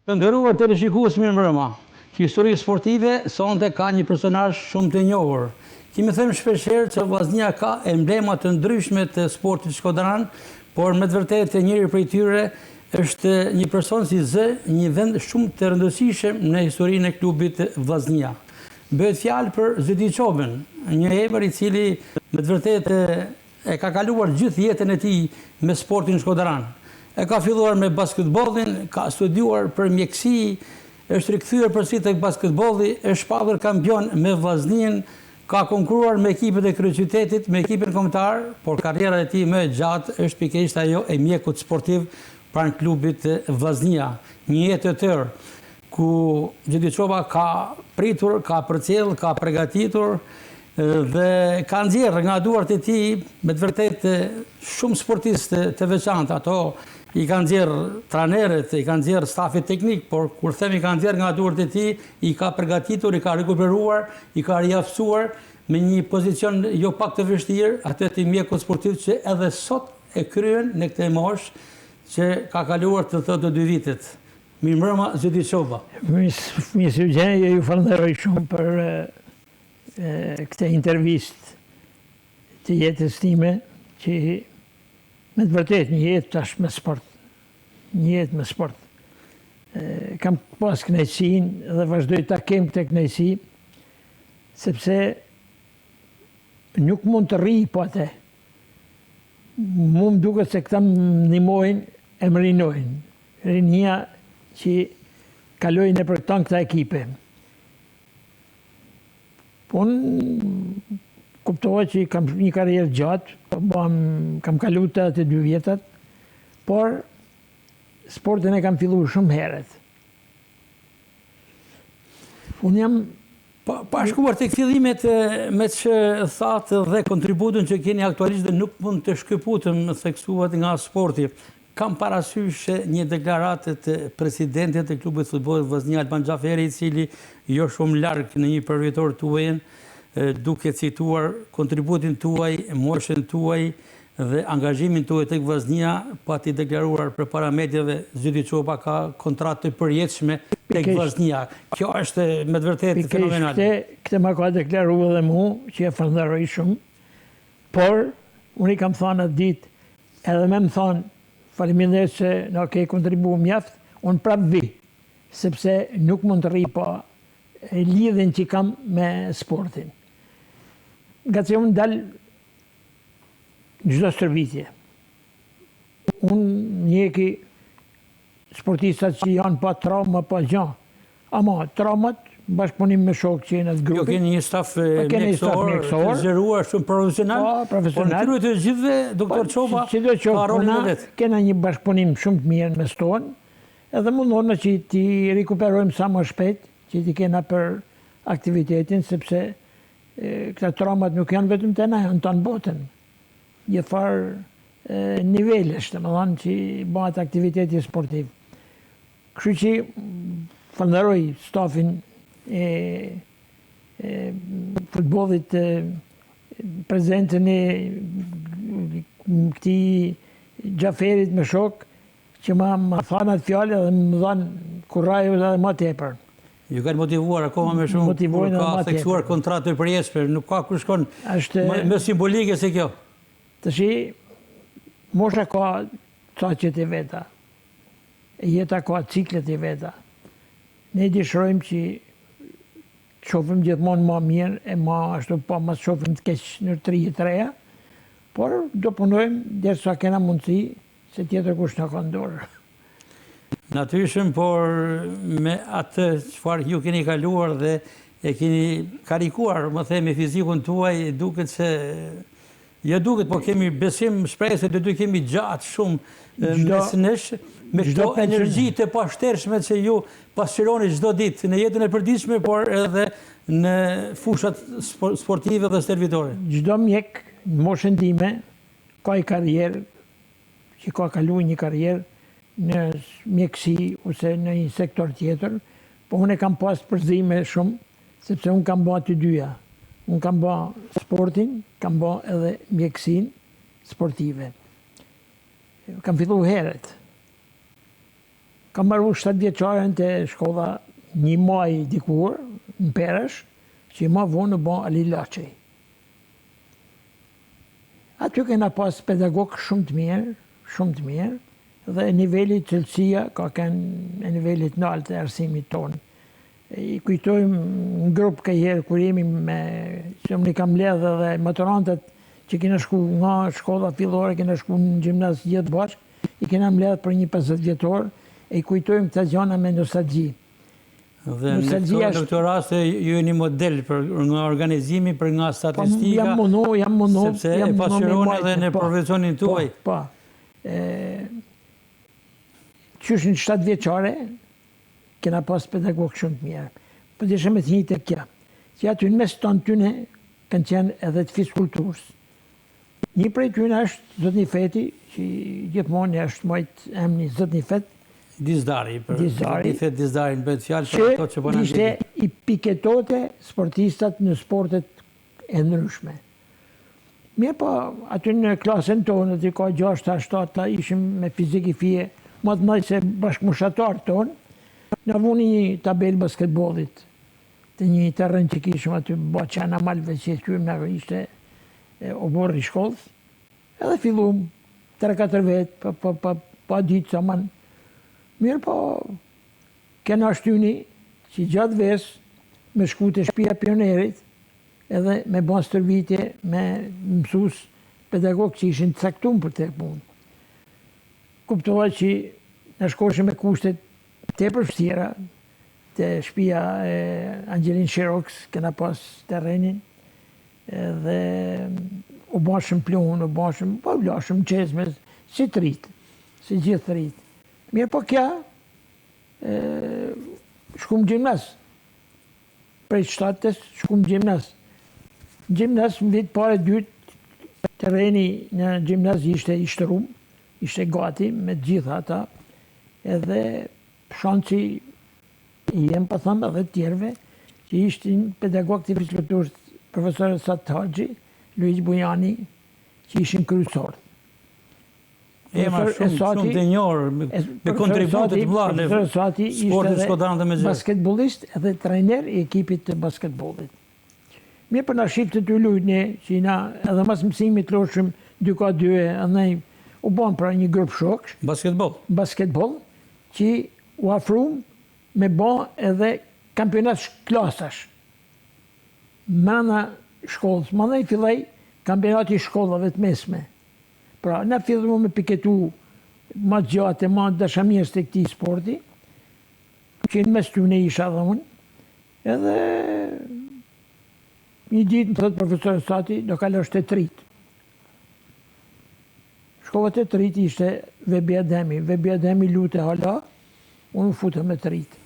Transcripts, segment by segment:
Të nderuar teleshikues, mirëmbrëma. Histori sportive sonte ka një personazh shumë të njohur. Kemi thënë shpeshherë që Vllaznia ka emblema të ndryshme të sportit shkodran, por me të vërtetë njëri prej tyre është një person si zë, një vend shumë të rëndësishëm në historinë e klubit Vllaznia. Bëhet fjalë për Zyti Çobën, një emër i cili me të vërtetë e ka kaluar gjithë jetën e tij me sportin shkodran. E ka filluar me basketbollin, ka studiuar për mjeksi, është rikthyer përsëri tek basketbolli, është shpallur kampion me Vllaznin, ka konkuruar me ekipet e kryeqytetit, me ekipin kombëtar, por karriera e tij më e gjatë është pikërisht ajo e mjekut sportiv pranë klubit Vllaznia. Një jetë e tërë ku Zyti Çoba ka pritur, ka përcjell, ka përgatitur dhe ka nxjerrë nga duart e tij me të vërtetë shumë sportistë të veçantë. Ato i kanë nxjerrë trajnerët, i kanë nxjerrë stafi teknik, por kur themi i kanë nxjerrë nga duart e tij, i ka përgatitur, i ka rikuperuar, i ka riaftësuar me një pozicion jo pak të vështirë, atë të mjekut sportiv që edhe sot e kryen në këtë moshë që ka kaluar të thotë 2 vitet. Mirëmbrëma Zyti Çoba. Mirë, ju falenderoj shumë për këtë intervistë të jetës time, që me të vërtet një jetë tash me sport. Një jetë me sport. Kam pas kënaqësinë dhe vazhdoj ta kem këtë kënaqësi, sepse nuk mund të rri po atë. Mu më duket se këta më ndihmojnë, e më rinojnë. Rinia që kalojnë në për këta ekipe. Po kuptohet që kam një karrierë gjatë, kam kalu të 2 vjetat, por sportin e kam filluar shumë herët. Unë jam Pa shkuar tek fillimet me që thatë dhe kontributin që keni aktualisht dhe nuk mund të shkëputem theksuat nga sporti. Kam parasysh një deklaratë të presidentit të klubit futbollit Vllaznia Alban Xhaferi, i cili jo shumë larg në një përvjetor tuaj duke cituar kontributin tuaj, moshën tuaj dhe angazhimin tuaj tek Vllaznia, pati deklaruar përpara mediave Zyti Çoba ka kontratë të përjetshme tek Vllaznia. Kjo është me të vërtetë fenomenale. Këtë ma ka deklaruar edhe mu, që e falenderoj shumë, por unë i kam thënë atë ditë, edhe me më thonë, faleminderit që na ke kontribuar mjaft, unë prap vi, sepse nuk mund të rri pa lidhjen që kam me sportin. Nga që unë dal çdo stërvitje. Unë njeki sportistat që janë pa trauma, pa gjë. Ama traumat bashkëpunim me shokë që jenë atë grupi. Jo keni një staf mjekësor, të zgjeruar shumë profesional, por në krye të gjithëve, doktor Çoba ka rolin e vet. Kena një bashkëpunim shumë të mirë mes tonë, edhe mundona që ti rikuperojmë sa më shpejt, që ti kena për aktivitetin, sepse këta traumat nuk janë vetëm të na, janë tonë botën. Një farë nivelesh, të më dhanë që bëhet aktiviteti sportiv. Kështu që falenderoj stafin e futbollit prezentën e këtij Xhaferit me shok, që më thanë atë fjallë dhe më dhanë kurajë edhe më tepër. Ju kanë motivuar akoma më shumë, kur ka theksuar kontratë të përjetshme, nuk ka kur shkon më simbolike se kjo. Tashi, mosha ka caqet e veta, jeta ka ciklet e veta. Ne dëshirojmë që shohim gjithmonë më mirë, e më ashtu pa mos shohim të keq në 33, por do punojmë derisa kena mundësi, se tjetër kush na ka dorë. Natyrisht, por me atë çfarë ju keni kaluar dhe e keni karikuar, më themi, fizikun tuaj, duket se jo duket, po kemi besim, shpresë se do kemi gjatë shumë mes nesh, me çdo energji të pashtershme që ju pasqyroni çdo ditë në jetën e përditshme, por edhe në fushat sportive dhe servitore. Çdo mjek në moshën time ka një karrierë, që ka kaluar një karrierë në mjeksi ose në një sektor tjetër, po unë kam pas përzime shumë, sepse unë kam bërë të dyja. Unë kam bërë sportin, kam bërë edhe mjeksin sportive. Kam fillu herët. Kam marru 7 vjeqaren të shkolla 1 maj dikur, në Perësh, që i ma vonë në bon Ali Laçej. Aty kena pas pedagog shumë të mirë, dhe nivelli cilësia ka kënë nivellit në altë e arsimit tonë. I kujtojmë në grupë këjherë kur jemi që më kam ledhe dhe maturantët që kena shku nga shkolla fillore, kena shku në gjimnaz gjithë bashkë, i kena mbledh për një 50 vjetor, e i kujtojmë këta gjana me nostalgji. Dhe në këtë rast ju e një model nga organizimi, për nga statistika, Jam mundu, sepse e pasqyroni edhe në profesionin tuaj. Po. Qysh në 7 vjeqare, kena pas pedagog shumë të mirë. Po deshe me të një të kja, që aty në mes të në tyne kanë qenë edhe të fiskulturës. Një prej tyne është Zotni Feti, që gjithmonë është majtë emni Zotni Fet. Dizdari, për Zotni Fet Dizdari në bëtë fjallë për ato që përnë ishte i piketote sportistat në sportet e ndryshme. Mirë po, aty në klasën tonë, të ka 6-7, ishim me fiziki fije, më të nëjë se bashkëmushatarë tonë, në vuni një tabel basketbolit, të një terren që kishëm aty, bo qana malve që kymë në ishte oborë i shkollës, edhe fillum 3-4 vetë, pa ditë sa manë. Mirë po, kena shtyni që gjatë vesë me shku të shtëpia pionerit, edhe me bon stërvitje me mësus pedagog që ishin të caktum për të punë. Kuptohet që në shkoshë me kushtet të përfësira, të shtëpia Angelin Shiroks, kena pas terrenin, dhe u bashëm plunë, u bashëm qezme, si të rritë, si gjithë të rritë. Mirë po kja, shkum gjimnas. Prej shtatës, shkum gjimnas. Gjimnas, më vitë pare dytë, terreni në gjimnas ishte i shtërum, ishte gati me gjitha ata, edhe shanci i jem pa thëmë edhe tjerve, që ishtin pedagog të fiskulturës profesorët Sat Haxhi, Luiz Bujani, që ishin kryesorë. Ema shumë të njërë, me kontributet të mëdha në sportin shkodranë dhe me gjithë. Basketbolist edhe trener i ekipit të basketbolit. Mirë për në shiftë të lujtëne, që na edhe mas mësimit loshëm 2x2, edhe u bon pra një grupë shoksh. Basketbol, që u afrum me bon edhe kampionat klasash. Mana shkollës, mana i fillej kampionati shkollave të mesme. Pra, na fillu me piketu ma gjatë e ma dashamirës të këti sporti, që në mes tyne isha dhe unë, edhe një ditë më thëtë profesorë Sati, do kalosh të trit. Shkova të trit ishte Vebi Ademi. Vebi Ademi lute hala, unë futa me trit.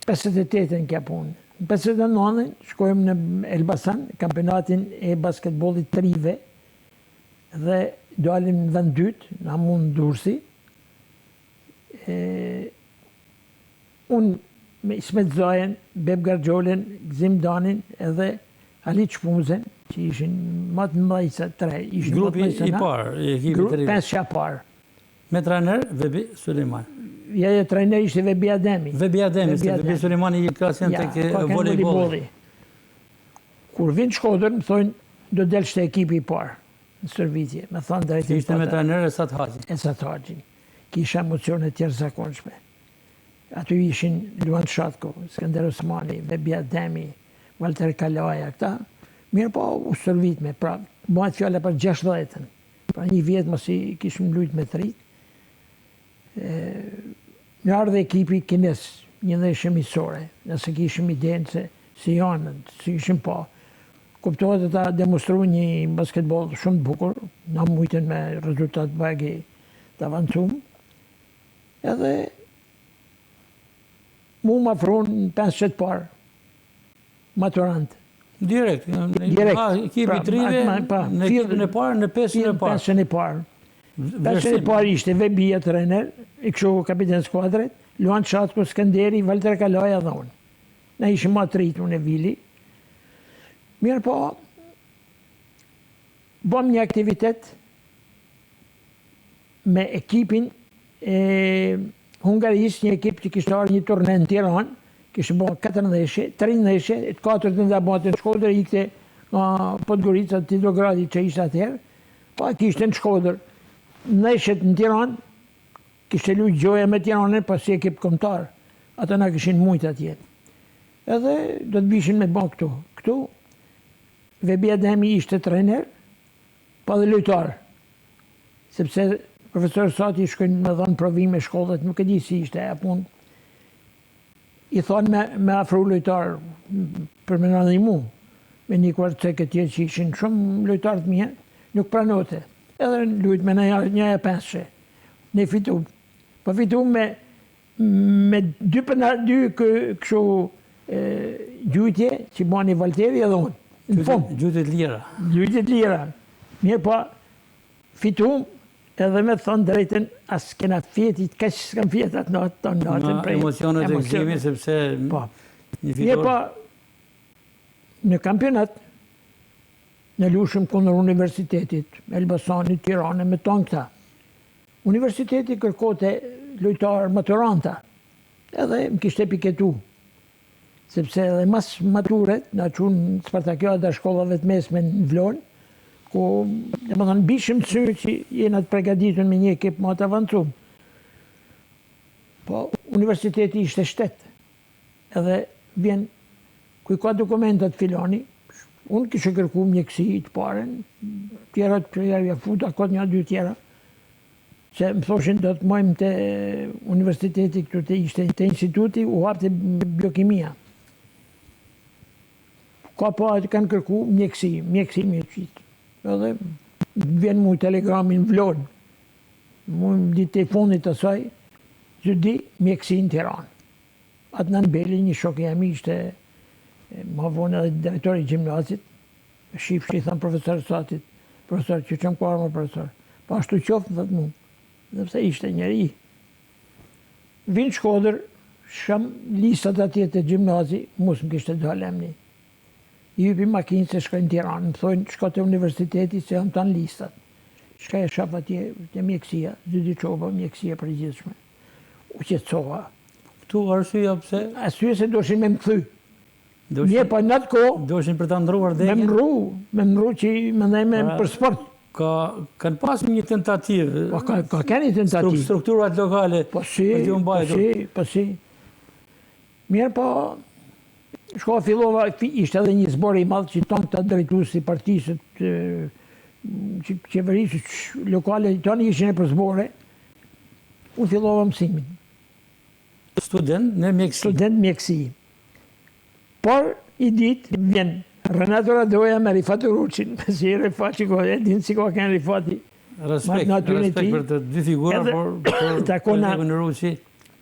58 kja punë. Në 59 shkojmë në Elbasan, kampionatin e basketbolit trive, dhe dalim në vend dytë, në Amun Dursi. Unë me Ismet Zajen, Beb Gargjolen, Gzim Danin edhe Ali Çpunzen, që ishin më të mëdhej 3. Grupi i parë, ekipi të rive. 5 parë. Me trener Vebi Suleiman. Ja, trener ishte Vebi Ademi. Vebi Ademi, se Vebi Suleimani i krasen të volejbolli. Kur vinë Shkodër, më thonë, do delshte ekipi i parë në servitje. Me thonë drejtë. Ishte me trener e Sat Haxhi. E Sat Haxhi. Kisha emocione tjerë zakonshme. Aty ishin Luan Shatko, Skender Osmani, Vebi Ademi, Walter Kalaja, këta. Mirë po u servitme, pra, bëhet fjale për 60-ën. Pra një vjetë mësi kishëm lujt me 3. Në ardhe ekipi kines, një dhe shëmisore, nëse kishëm idenë se si janën, si kishëm po. Kuptohet të ta demonstru një basketbol shumë të bukur, na mujten me rezultat bagi të avancum. Edhe mu më afron në 5 parë, maturant. Direkt. Ekipi trive, në ekipin e parë, në 5 e parë. 5 e parë. 5 e parë ishte Vebija trener, i kështu kapiten skuadret, Luan Shatko, Skenderi, Walter Kalaja dhe unë. Ne ishim ma tritë unë e Vili. Mirë po, bëm një aktivitet me ekipin Hungarisë, një ekip që kishte arë një turne në Tiranë, kishte bërë 4 ndeshje, 3 ndeshje, të 4 në Shkodër, në Shkodër ikte nga Podgorica, Titogradi që ishte atëherë, pa kishte në Shkodër. Ndeshjet në Tiranë, kishte luajtur Gjoja me Tiranën, pas si ekip kombëtar. Ata na kishin mujt atje. Edhe do të bishin me bën këtu. Këtu Vebi Ademi ishte trajner, pa dhe lojtar. Sepse profesor Sati shkojnë me dhënë provime shkollet, nuk e di si ishte e punë. I thonë me afru lojtar për me në ndihmu. Me një kvartcek e tjerë që ishin shumë lojtar të mirë, nuk pranote. Edhe lujt me një e 5. Ne fitu. Po fitu me 2 kështu gjujtje që bani Valteri edhe unë. Në fund. Gjujtje të lira. Gjujtje të lira. Mirë po, fitu edhe me thonë drejten, as kena fjetit, ka që s'kam fjetat në atë natën prej. Emocionet e gzimit, sepse një fitor... Mirë po, në kampionat, në lushëm kundër Universitetit, Elbasanit, Tirane, me tonë këta. Universiteti kërkote lojtarë maturanta, edhe më kishte piketu. Sepse edhe mas maturet, na qunë Spartakioa dhe shkollave të mesme në Vlonë, ku, dhe më thënë, bishëm të syrë që jena të pregaditun me një ekip më të avancum. Po, universiteti ishte shtetë. Edhe vjen, kuj ka dokumentat filoni, unë kishë kërku mjekësi të paren, tjerat për jarja futa, kot një 2 tjera, që më thoshin do të mojmë të universiteti këtu të ishte të instituti, u hapë të biokimia. Ka po atë kanë kërku mjekësi mjekësit. Edhe vjen mu telegramin Vlonë. Mu ditë e fundit të saj, zëdi mjekësi në Tiranë. Atë në Beli, një shokë jam ishte ma vonë edhe drejtori gjimnazit, shifë që i thamë profesor Satit, profesor që qëmë kuarë më profesor. Pa ashtu qoftë, thëtë mu, dhe pëse ishte njeri. Vinë Shkodër, shëm listat atje të gjimnazi, musë më kishte dolemni. I hypi makinë se shkojnë Tiranë, më thojnë shko të universiteti se jam tanë listat. Shka e shaf atje të mjekësia, zydi qoba mjekësia për gjithshme. U qetësova. Këtu arsyeja pse? Arsye se doshin me më kthy. Mje pa në atë kohë, doshin për ta ndruar denjën? Me mru që më ndajme për sport. Kanë pas një tentativë? Ka keni tentativë. Strukturat lokale për t'ju mbajtur. Po si. Mirë po, shko fillova, ishte edhe një zbor i madh që tonë të drejtuesi partisët, qeverisët lokale, tonë ishin e për zbore. Unë fillova mësimin. Student në mjekësi? Student mjekësi. Por, i ditë, vjen Renato Radoja me Rifat Uruqin, si Rifat që e dinë si ka kënë Rifati. Respekt për të dy figura, por për Uruqi.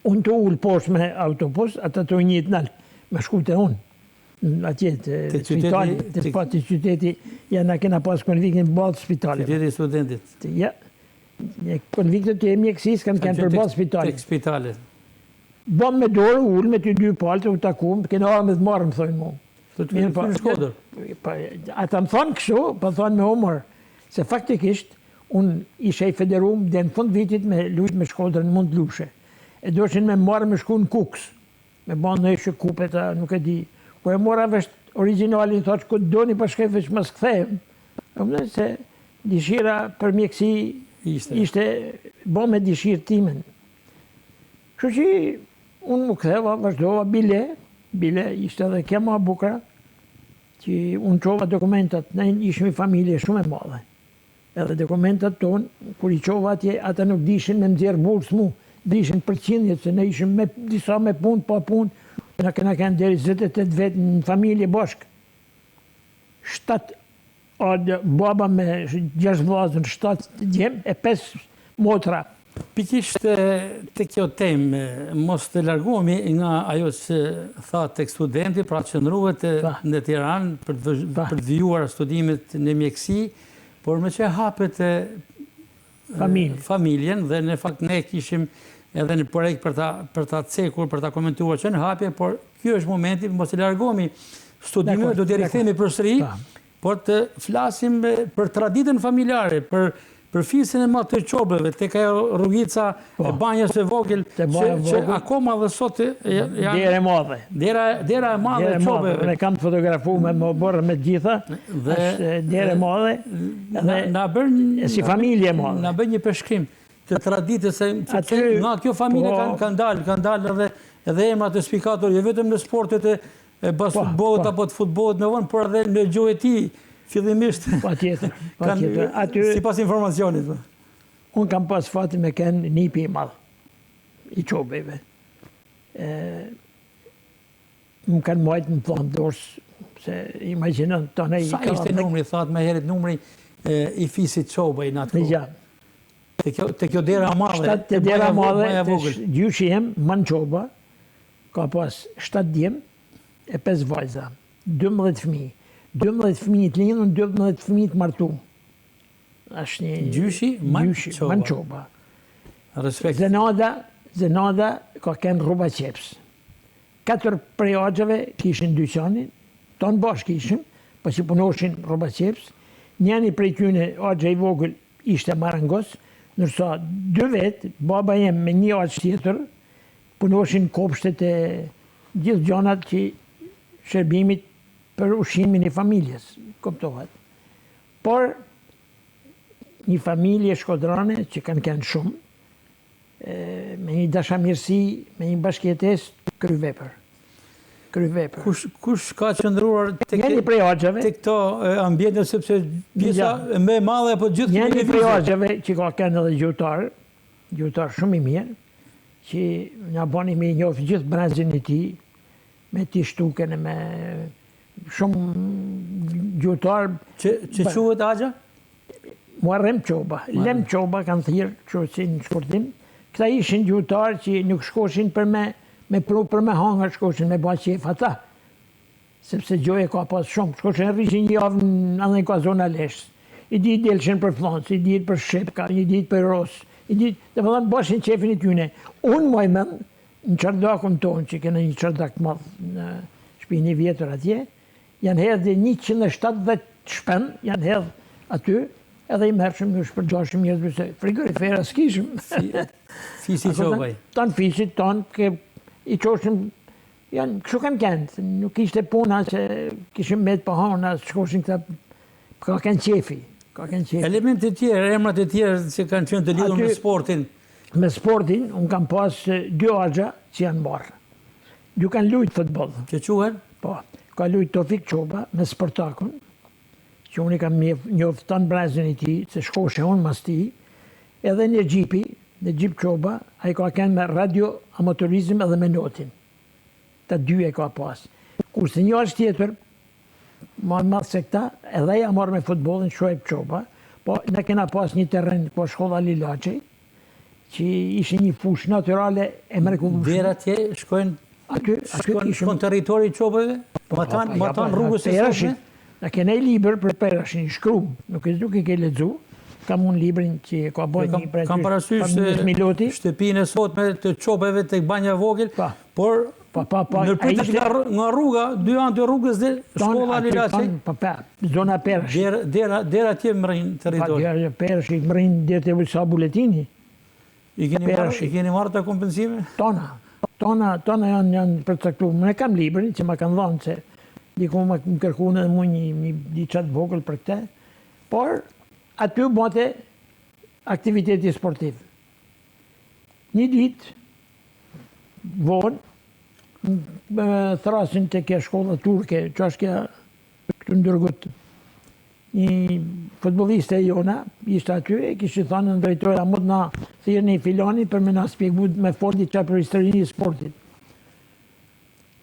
Unë të ullë poshtë me autobus, ata të njëtë nalë, me shkute unë. Atje të spitali, të spati qyteti, janë kena pas konviktin balë spitali. Qyteti studentit. Ja, konviktet të e mjekësis kanë për balë spitali. Tek spitali. Bëm me dorë, ullë me të 2 palë, u takum, kena arë me të marë, më thojnë mu. Të Shkodër. Ata më thonë kështu, pa thonë me humor, se faktikisht, unë ishe i federum dhe në fund vitit me lujt me Shkodër në mund të lushe. E doshin me marë me shku në Kuks, me banë në ishe kupeta, nuk e di. Kur e mora vesht originalin, thotë që këtë doni për shkej veç mësë këthejmë. Më se dishira për mjekësi ishte bo me dishirë timen. Kështu që unë më këtheva, vazhdova bile ishte edhe kema bukra, që unë qova dokumentat, ne ishme familje shumë e madhe. Edhe dokumentat tonë, kur i qova atje, ata nuk dishin me mëzirë bursë mu, dishin përqindjet, se ne ishim disa me punë, pa punë, në kena kënë deri 28 vetë në familje bashkë. 7 baba me 6 vllazën, 7 djemë e 5 motra. Pikisht të kjo temë, mos të largohemi nga ajo që tha tek studenti, pra që ndruhet në Tiranë për të vijuar studimet në mjekësi, por me që hapet familjen, dhe në fakt ne kishim edhe në projekt për ta cekur, për ta komentuar që në hapje, por kjo është momenti, mos të largohemi studimet, do të rikthehemi përsëri, por të flasim për traditën familjare, për për fisin e madh të çobëve, tek ajo rrugica e banjës e vogël, që akoma dhe sot janë Dera e madhe. Dera e madhe e çobëve. Ne kam fotografuar me borë me gjitha, është dera e madhe, na bën si familje e madhe. Na bën një peshkrim të traditës se nga kjo familje kanë dalë edhe emrat e spikator, jo vetëm në sportet e basketbollit apo të futbollit me vonë, por edhe në gjuhën e tij fillimisht. Patjetër. Sipas informacionit. Unë kam pas fatin me kënë nipi i madh i çobëve. Më kanë majtë në thonë dorës, se imaginon tonë i sa ishte numri, thatë me herët numri i fisit çobëj në atë kohë? Te kjo dera madhe, te dera madhe, gjyshi jem, më në çoba, ka pas 7 djem e 5 vajza, 12 fëmijë. 12 fëmijë të lindur, 12 fëmijë të martuar. Është një gjyshi më në çoba. Respekt. Zenada ka kënë rruba qeps. 4 prej axhave kishin dyqanin, tonë bashkë kishin, pa që punoshin rruba qeps. Njëni prej tyne, axha i vogël, ishte marangos, nërsa 2 vetë, baba jem me një axh tjetër, punoshin kopshtet e gjithë gjanat që shërbimit për ushimin e familjes, kuptohet. Por, një familje shkodrane që kanë kënë shumë, me një dashamirësi, me një bashkëjetes, kryvepër. Kush ka qëndruar tek këto ambjente, sepse pjesa më e madhe apo gjithë një prej axhave që ka kënë edhe gjuhëtar shumë i mirë, që nga bani me njofë gjithë brazin e ti, me ti shtuken e me shumë gjuhëtar. Që quhet axha? Muarrem Çoba. Lem Çoba kanë thirrë që si në shkurtim. Këta ishin gjuhëtar që nuk shkoshin për me pru për me hangër, shkoshin me ba qef ata. Sepse gjoje ka pas shumë. Shkoshin rrishin një javë në ka zona leshës. I ditë delshin për flancë, i ditë për shqipka, i ditë për rosë. Dhe përdan bashin qefin i tyne. Unë moj mëmë në qardakun tonë, që kene një qardak madhë në shpini vjetër atje, janë hedhë 170 shpen, janë hedhë aty, edhe i mërshëm ju shpërgjashëm njërë përse frigorifera s'kishëm. Fisi qobaj. Tanë fisit, tanë i qoshëm, janë kështu kam këndë, nuk ishte puna që kishëm met për hana, shkoshin këta, ka kënë qefi. Elementet e tjerë, emrat e tjerë që kanë qenë të lidhur me sportin? Me sportin, unë kam pas 2 axha që janë marrë. 2 kanë lujtë futboll. Që quhen? Po, ka lujtë Tofik Çoba me Spartakun, që unë i kam njoftë tanë brazin e ti, se shkoshe unë mas ti, edhe një gjipi, në gjip Çoba, a i ka kënë me radio amatorizm edhe me notin. Ta 2 e ka pas. Kurse një axh tjetër, ma në madhë se këta, edhe ja marrë me futbolin Shoaib Çoba, po ne kena pas një terren po shkolla Lilaçi, që ishte një fush naturale e mrekullueshme. Dera atje shkojnë në territori i çobëve? Ma tanë rrugës e sotme? Na kena i libër për Perashin, shkruam, nuk i ke lexu. Kam unë librin që ka bërë një kam parasysh se shtëpinë e sotme të çobëve tek banja vogël, por nërpritet nga rruga, 2 anë të rrugës dhe shkolla Lilaçi. Zona Perashi. Dera atje mrin territori. Dera Perashi mrin deri te Ulsa Buletini. I keni marrë të kompensime? Tona janë përcaktuar. Ne kam librin që ma kanë dhënë se diku më kërkuan edhe mua një diçat vogël për këtë. Por aty bëte aktiviteti sportiv. Një ditë vonë thrasin të kja shkolla turke, që është kja këtu ndërgut. Një futboliste e jona, ishte aty, e kishtë thënë në drejtoja, mund na thirë një filani për me na spjegu me foldi qa për historinë i sportit.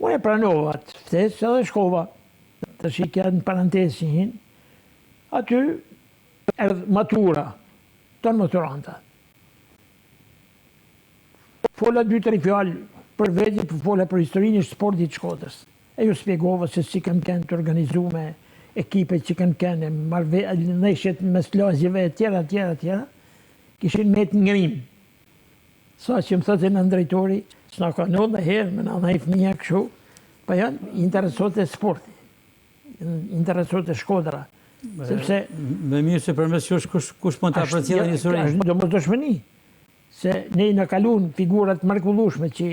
Unë e pranova atë, ftesë edhe shkova, të shikja në parantesin, aty erdhë matura, tonë maturanta. Fola 2-3 fjallë për veti, për fola për historinë i sportit Shkodrës. E ju spjegova se si kanë kënë të organizu me ekipe që kanë kënë, nëshjet mes lagjive e tjera, kishin me të ngrim. Sa që më thëtë në drejtori, s'na ka në dhe herë, me në dhejf një këshu, pa janë interesot e sporti, interesot e Shkodra. Sepse Me mirë se përmes kush mund të apreciojë një histori. Është domosdoshmëni. Se ne na kalun figurat mrekullueshme që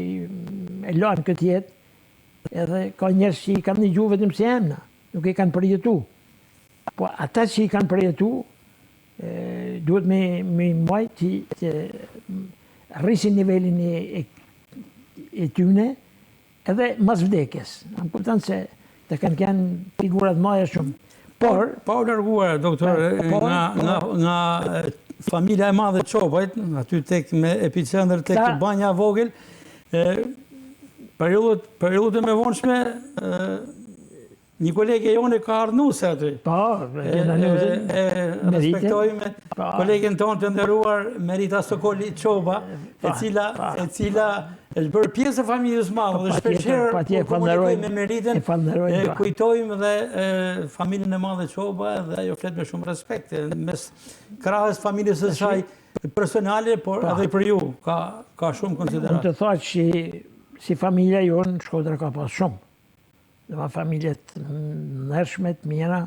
e lanë këtë jetë, edhe ka njerëz që i kanë dëgjuar vetëm si emra, nuk i kanë përjetu. Po ata që i kanë përjetu, duhet me mbajt që rrisin nivelin e tyne edhe mas vdekjes. Në kupton se të kanë figurat mëdha shumë. Por pa u larguar, doktor, nga familja e madhe Çopajt, aty tek me epicentër tek banja e vogël, periudhët e mëvonshme, një kolege jone ka ardhnuse aty. Respektojme kolegen tonë të nderuar Merita Sokoli Çopa, e cila është bërë pjesë e familjes madhe dhe shpeshherë kur komunikojmë me Meritën, kujtojmë dhe familjen e madhe Çopa dhe ajo flet me shumë respekt mes krahas familjes së saj personale, por edhe për ju ka shumë konsiderat. Unë të thotë që si familja jonë Shkodra ka pas shumë. Dhe familjet nërshme të mira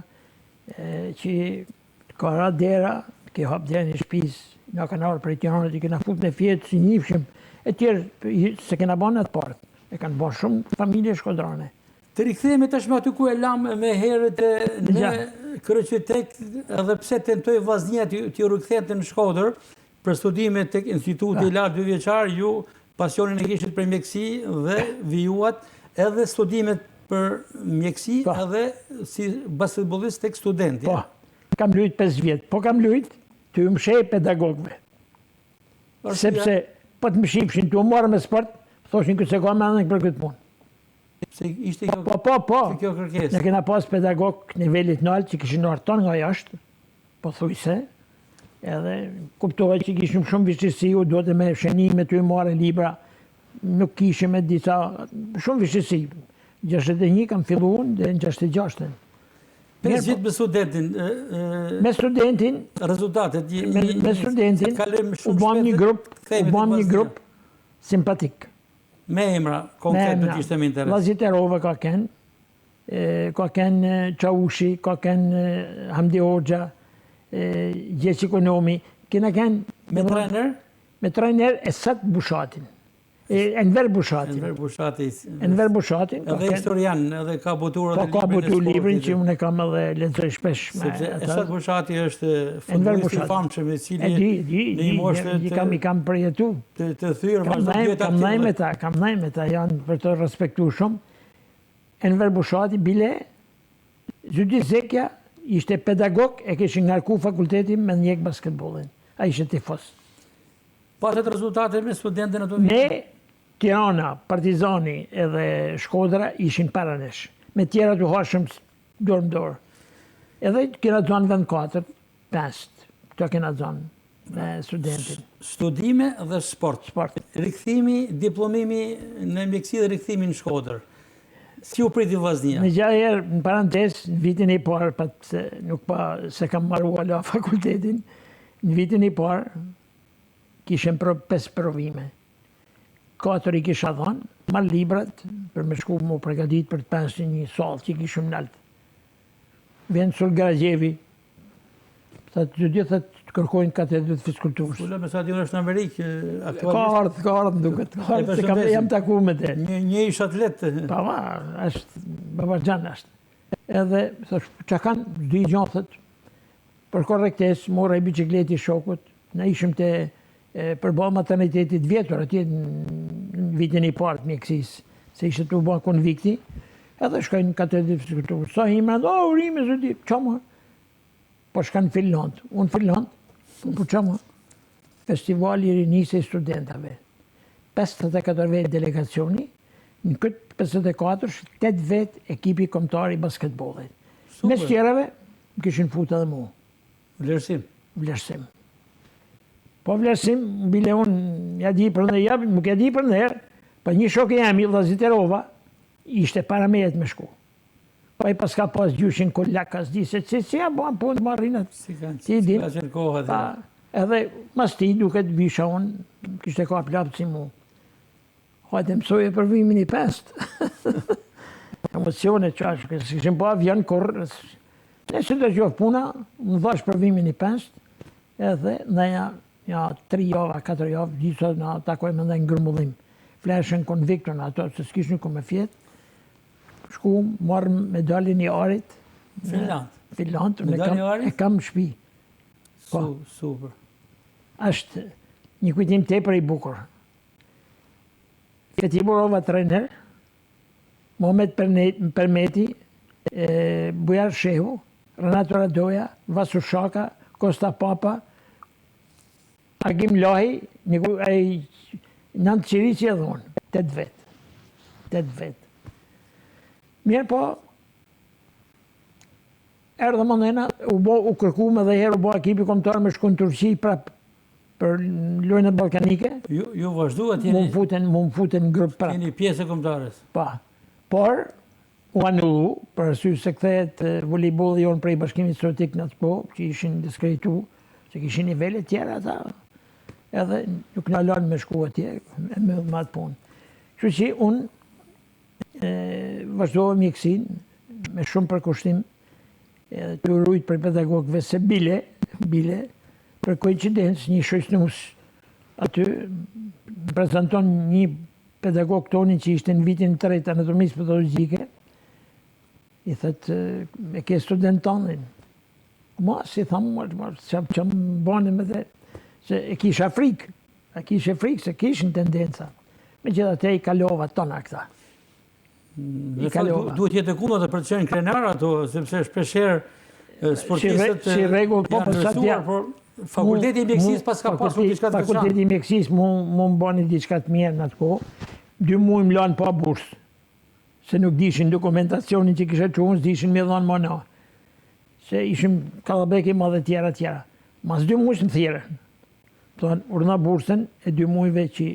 që ka ra dera, ke hap dera një shpis, nga kanë arë për Tiranës, i kena fut në fjetë si njifshim, e tjerë se kena banë atë partë. E kanë banë shumë familje shkodrane. Të rikthehemi tashmë aty ku e lam me herët në kryeqytet, edhe pse tentoi vllaznia t'ju rikthente në Shkodër për studime tek Instituti i Lartë 2 vjeçar, ju pasionin e kishit për mjekësi dhe vijuat edhe studimet për mjekësi edhe si basketbollist tek studenti. Po, kam lujt 5 vjetë, po kam lujt të ju mshej pedagogve. Sepse po të më shifshin të u marrë me sport, thoshin këtë se ka me anën për këtë punë. Se ishte kjo kërkesë. Ne kena pas pedagog nivelit naltë që kishin arton nga jashtë, po thujse, edhe kuptohet që kishim shumë vështirësi, u do të me shenime të ju marrë libra, nuk kishim me disa, shumë vështirësi. 61 kam fillu unë dhe në 66. 5 vjetë me studentin. Me studentin. Rezultatet. Me studentin u bëm një grup simpatik. Me emra, konkret në kishte me interes. Laziterova ka ken Qaushi, ka ken Hamdi Hoxha, Gjeci Konomi. Kena ken... Me trener? Me trener Esat Bushatin. Enver Bushatin. Enver Bushatin. Edhe historian, edhe ka botur edhe librin e sportit. Ka botur librin që unë e kam edhe lexoj shpesh. Sepse Esat Bushati është futbollist i famshëm i cili në një moshë i kam përjetu. Të thyrë vazhdo kam ndaj me ta, janë për të respektuar shumë. Enver Bushati bile Zydi Zekja ishte pedagog, e kishin ngarku fakultetin me njek basketbollin. Ai ishte tifos. Patet rezultate me studentën ato vite? Me Tirana, Partizani edhe Shkodra ishin paranesh. Me tjera të hashëm dorë më dorë. Edhe kena zonë vend 4, 5. Këto kena zonë me studentin. Studime dhe sport. Rikthimi, diplomimi në mjekësi dhe rikthimi në Shkodër. Si u priti vllaznia? Në gjaherë, në parantes, në vitin e parë, nuk pa se kam marrua la fakultetin, në vitin e parë, kishem 5 provime. 4 i kisha dhanë, marrë librat, për me shku mu pregadit për të pensë një salë që kishim në altë. Vend Sul Garagjevi, të gjithë të kërkojnë katedrët fiskulturës. Ula me sa t'ju është në Amerikë, aktualisht? Ka ardhë duket, jam taku me te. Një ish atlet. Pa ma, është, Babarxhan është. Edhe, thash, që kanë, dy gjothët, për korrektes, mora i bicikleti shokut, na ishim të përballë maternitetit vjetur, atje në vitin e parë të mjekësisë, se ishte të u bën konvikti, edhe shkojnë në katedrën e fiskulturës. Sa himra, urime, zoti, çama. Po shkanë Finland. Unë Finland, po çama. Festivali i rinisë e studentave. 54 vetë delegacioni, në këtë 54, 8 vetë ekipi kombëtar i basketbollit. Mes tjerave, më kishin futur edhe mua. Vlerësim. Po vlerësim, bile unë, ja di për ndër, nuk ja di për ndër, pa një shokë jam, Laziterova, ishte para me jetë me shku. Pa i paska pas gjyshin kollakas, di se si ja bëhen punë të marrinat. Si ka qenë kohë atë. Edhe mas ti duket visha unë, kishte ka plapë si mu. Hajtë mësoje për vimin i 5. Emocione qashë, se kishim po avion korë, Nëse të qofë puna, më dhash përvimin i pensht, edhe në 3 java, 4 javë, gjithë në takojmë edhe në ngërmullim. Fleshën konviktën ato, se s'kishën ku me fjetë. Shku, marrë medalin i arit. Finland. E kam në shpi. Super. Ashtë një kujtim tepër i bukur. Feti Borova trener, Mohamed Permeti, Bujar Shehu, Renato Radoja, Vasu Shaka, Kosta Papa, Agim Lahi, nëntë qiri që edhe unë, 8 vetë. 8 vetë. Mirë po, erdhe mëndena, u kërku me dhe herë u bo ekipi kombëtar me shku në Turqi prap për lojën e balkanike. Ju vazhdu atje? Mu më futen në grupë prap. Jeni pjesë e kombëtarës? Pa. Por, u anullu, për arsye se kthehet volejbolli jonë prej Bashkimit Sovjetik në atë po, që ishin diskretu, se kishin nivele tjera ata, edhe nuk në lanë me shku atje, me atë punë. Kështu që unë vazhdova mjekësin, me shumë përkushtim, të urujt për pedagogëve se bile, për koincidencë, një shoqënus aty prezenton një pedagog tonin që ishte në vitin 3 anatomisë patologjike, i thëtë, me ke studentonin. Ma, si thamë, që më banim edhe, se e kisha frikë, se kishin tendenca. Me gjitha te i kalova tona këta. Duhet jetë kullat e për të qenë krenar ato, sepse shpesherë sportistët janë rësuar, por fakulteti i mjekësisë pas ka pasur diçka të veçantë. Fakulteti i mjekësisë mu më bani diçka të mirë në atë kohë. 2 muaj më lanë pa bursë, se nuk dishin dokumentacionin që kishe që unë, s'dishin me dhanë mana. Se ishim Kallabeki ma dhe tjera. Mas 2 muaj më thirën. Thonë, urna bursën e 2 muajve që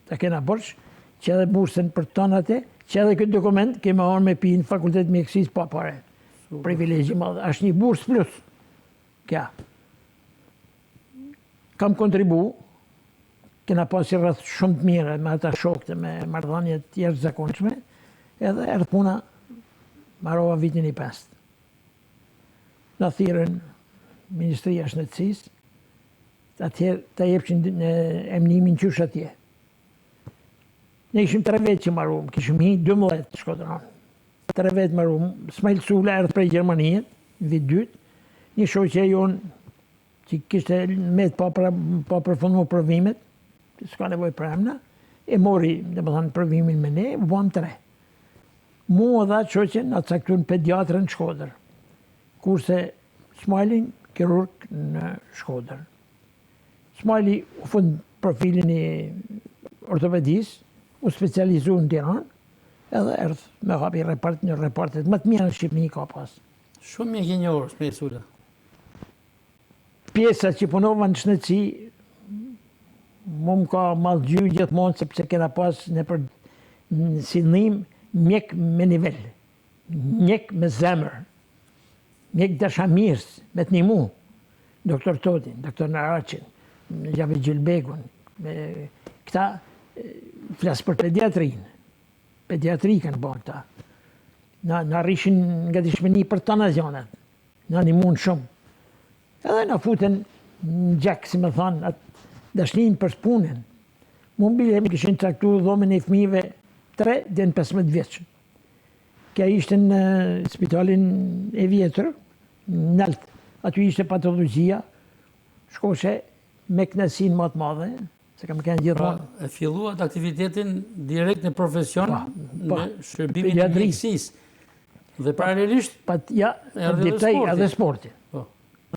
ta kena bërsh, që edhe bursën për tonate, që edhe këtë dokument keme orë me pi në fakultet mjekësisë pa pare. Privilegji madhe. Ashtë një bursë plus. Kja. Kam kontribu, kena pasi rrëth shumë të mire me ata shokte, me marrëdhënie të jashtëzakonshme, edhe erdhë puna, marrova vitin i 5. Në thirën Ministria Shëndetësisë, atëherë ta jepshin emnimin qysh atje. Ne ishim 3 vetë që marrum, kishim hi 12 shkodron. 3 vetë marrum, Smail Sula erdhë prej Gjermanijet, në vit 2, një shoqe jonë që kishte met pa përfundu provimet, s'ka nevoj për emna, e mori, dhe më thënë, provimin me ne, u bëm 3. Mu edhe atë shoqen, atë caktun pediatrën në Shkodër, kurse Smailin, kirurg në Shkodër. Smaili u fund profilin i ortopedisë, u specializu në Tiranë, edhe erdhë me hapi një repartet më të mirë në Shqipëni ka pas. Shumë mjek i njohur, Smail Sula. Pjesa që punova në shëndetësi, mu më ka mallëgju gjithmonë, sepse kena pas në për sinënim mjek me nivel, mjek me zemër, mjek dashamirës, me të një mu, doktor Todin, doktor Naraqin, Gjavi Gjilbegun, këta flasë për pediatrinë. Pediatri kanë bërë këta. Në rrishin nga dishmeni për të nazionet. Në një mund shumë. Edhe në futen në gjak, si me thonë, atë dashnin për spunën. Më bile më kishin traktu dhomën e fëmijëve 3 dhe në 15 vjeçë. Kja ishte në spitalin e vjetër, në altë. Aty ishte patologjia, shkoshe me knasin më të madhe, se kam kënë gjithmonë. E filluat aktivitetin direkt në profesion në shërbimin e mjekësisë. Dhe paralelisht ja, edhe sportin.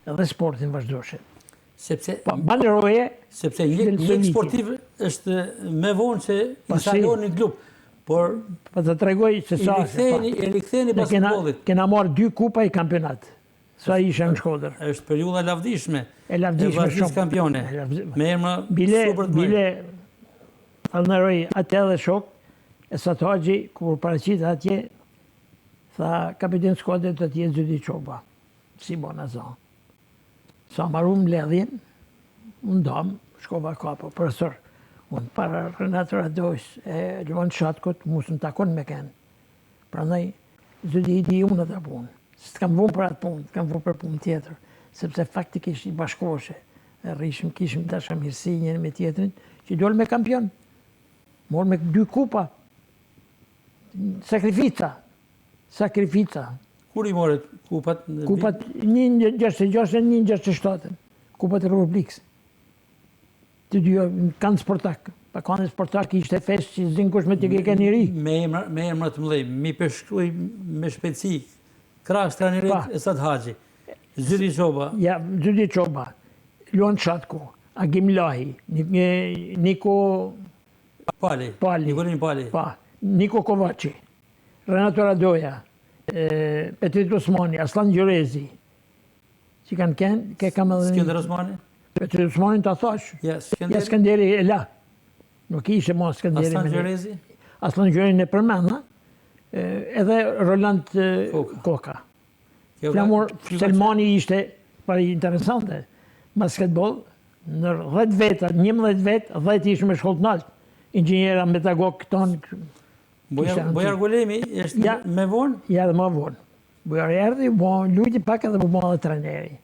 Edhe sportin vazhdoshe. Sepse baneroje, sepse një sportiv është me vonë se instalon një klub, por të tregoj se sa e riktheni basketbollit. Kena marrë 2 kupa i kampionat. Sa isha në Shkodër. Është periudha lavdishme. E lavdishme shumë. Kampione. Me emra super të mëdhenj. Bile falënderoj atë edhe shok, e Sathaxhi, kur paraqit atje, tha kapiten skuadrës të jetë Zydi Çoba. Si bona za. Sa marrum ledhjen, unë dam, shkova kapo, profesor. Unë para Renato Radojs e Luan Shatkot, musën takon me kenë. Prandaj, Zydi i di unë dhe punë. s'kam vënë për atë punë, kam vënë për punë tjetër, sepse faktikisht i bashkoheshe. Kishim dashamirësi njëri me tjetrin, që dol me kampion. Mor me 2 kupa. Sakrifica. Kur i morët kupat? Kupat 166 e 167. Kupat e Republikës. Të dy kanë Spartak. Pa kanë Spartak ishte fest që zin kush me t'i ke njëri. Me emra të mëdhej, mi përshkruaj me shpejtësi, krahas trajnerit Esad Haxhi, Zydi Çoba. Ja, Zydi Çoba, Luan Shatko, Agim Lahi, Niko Pali. Nikolin Pali. Niko Kovaci, Renato Radoja, Petrit Osmani, Aslan Gjorezi, që kanë ke kam edhe... Skender Osmani? Petrit Osmani të thash. Ja, Skenderi e la. Nuk ishe ma Skenderi. Aslan Gjorezi? Aslan Gjorezi në përmena. Edhe Roland Koka. Flamur Selmani ishte pari interesante. Basketbol, në 10 veta, 11 vetë, 10 ishme me shkollë të naltë. Inxinjera metagog tonë. Bojar Golemi është me vonë? Ja, dhe ma vonë. Bojar erdi, lujti pak edhe bu dhe treneri.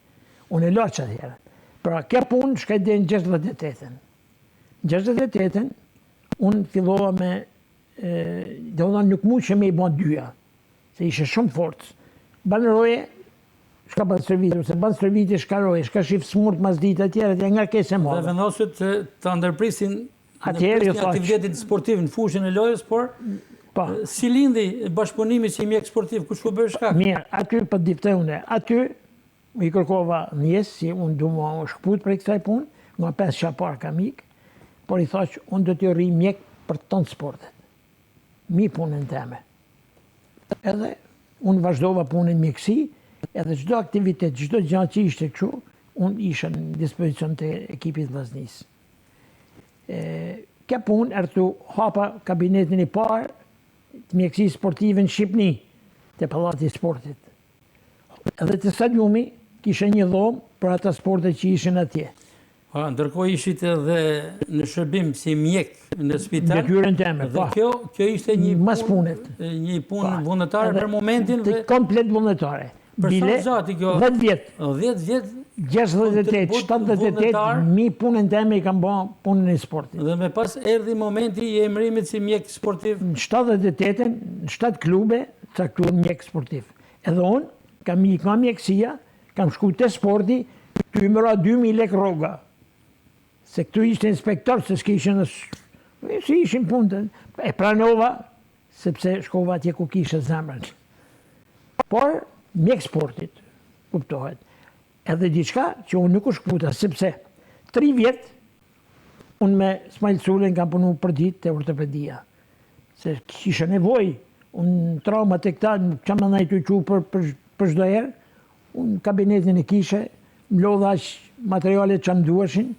Unë e loqë atjera. Pra, ke punë shkaj dhe në 68-ën. 68-ën, unë fillova me, dhe unë nuk mund që me i bon dyja, se ishe shumë forcë. Banë roje, shka banë servitë, se banë servitë shka roje, shka shifë smurt mas ditë atjera, dhe nga kese më. Dhe vendosët të ndërprisin në aktivitetin sportiv në fushën e lojës, por si lindi bashkëpunimi si mjek sportiv, kush ku bërë shkak? Mirë, aty për difte une, aty i kërkova njesë, si unë du më shkput për i kësaj punë, nga 5 shapar kam ikë, por i thashë, unë do t'jo rri mjek për tonë sportet. Mi punën teme. Edhe, unë vazhdova punën mjekësi, edhe çdo aktivitet, çdo gjë që ishte kështu, unë isha në dispozicion të ekipit vllaznisë. Kjo punë ertu hapa kabinetin i parë të mjekësisë sportive në Shqipni, të Pallati i Sportit. Edhe të stadiumi kishe një dhomë për ata sportet që ishin atje. Ndërkohë ishit edhe në shërbim si mjek në spital. Detyrën teme, dhe kjo ishte një punë vullnetare për momentin. Komplet vullnetare. Bile, 10 vjetë. 10 vjetë. 68, 78, mi punën teme i kam bo punën e sportit. Dhe me pas erdi momenti i emrimit si mjek sportiv? Në 78-ën, në 7 klube, caktuar mjek sportiv. Edhe unë, kam i ka mjekësia, kam shku të sporti, të ymëra 2000 lek rroga. Se këtu ishte inspektor, se s'kishin si ishin punën. E pranova, sepse shkova atje ku kishe zemrën. Por, mjek sportit, kuptohet. Edhe diçka që unë nuk u shkputa, sepse 3 vjetë unë me Smajl Sullen kam punu për ditë të ortopedia. Se kishe nevoj, unë traumat e këta, që më najtu që për shdo herë, unë kabinetin e kishe, më lodha materialet që më dueshin,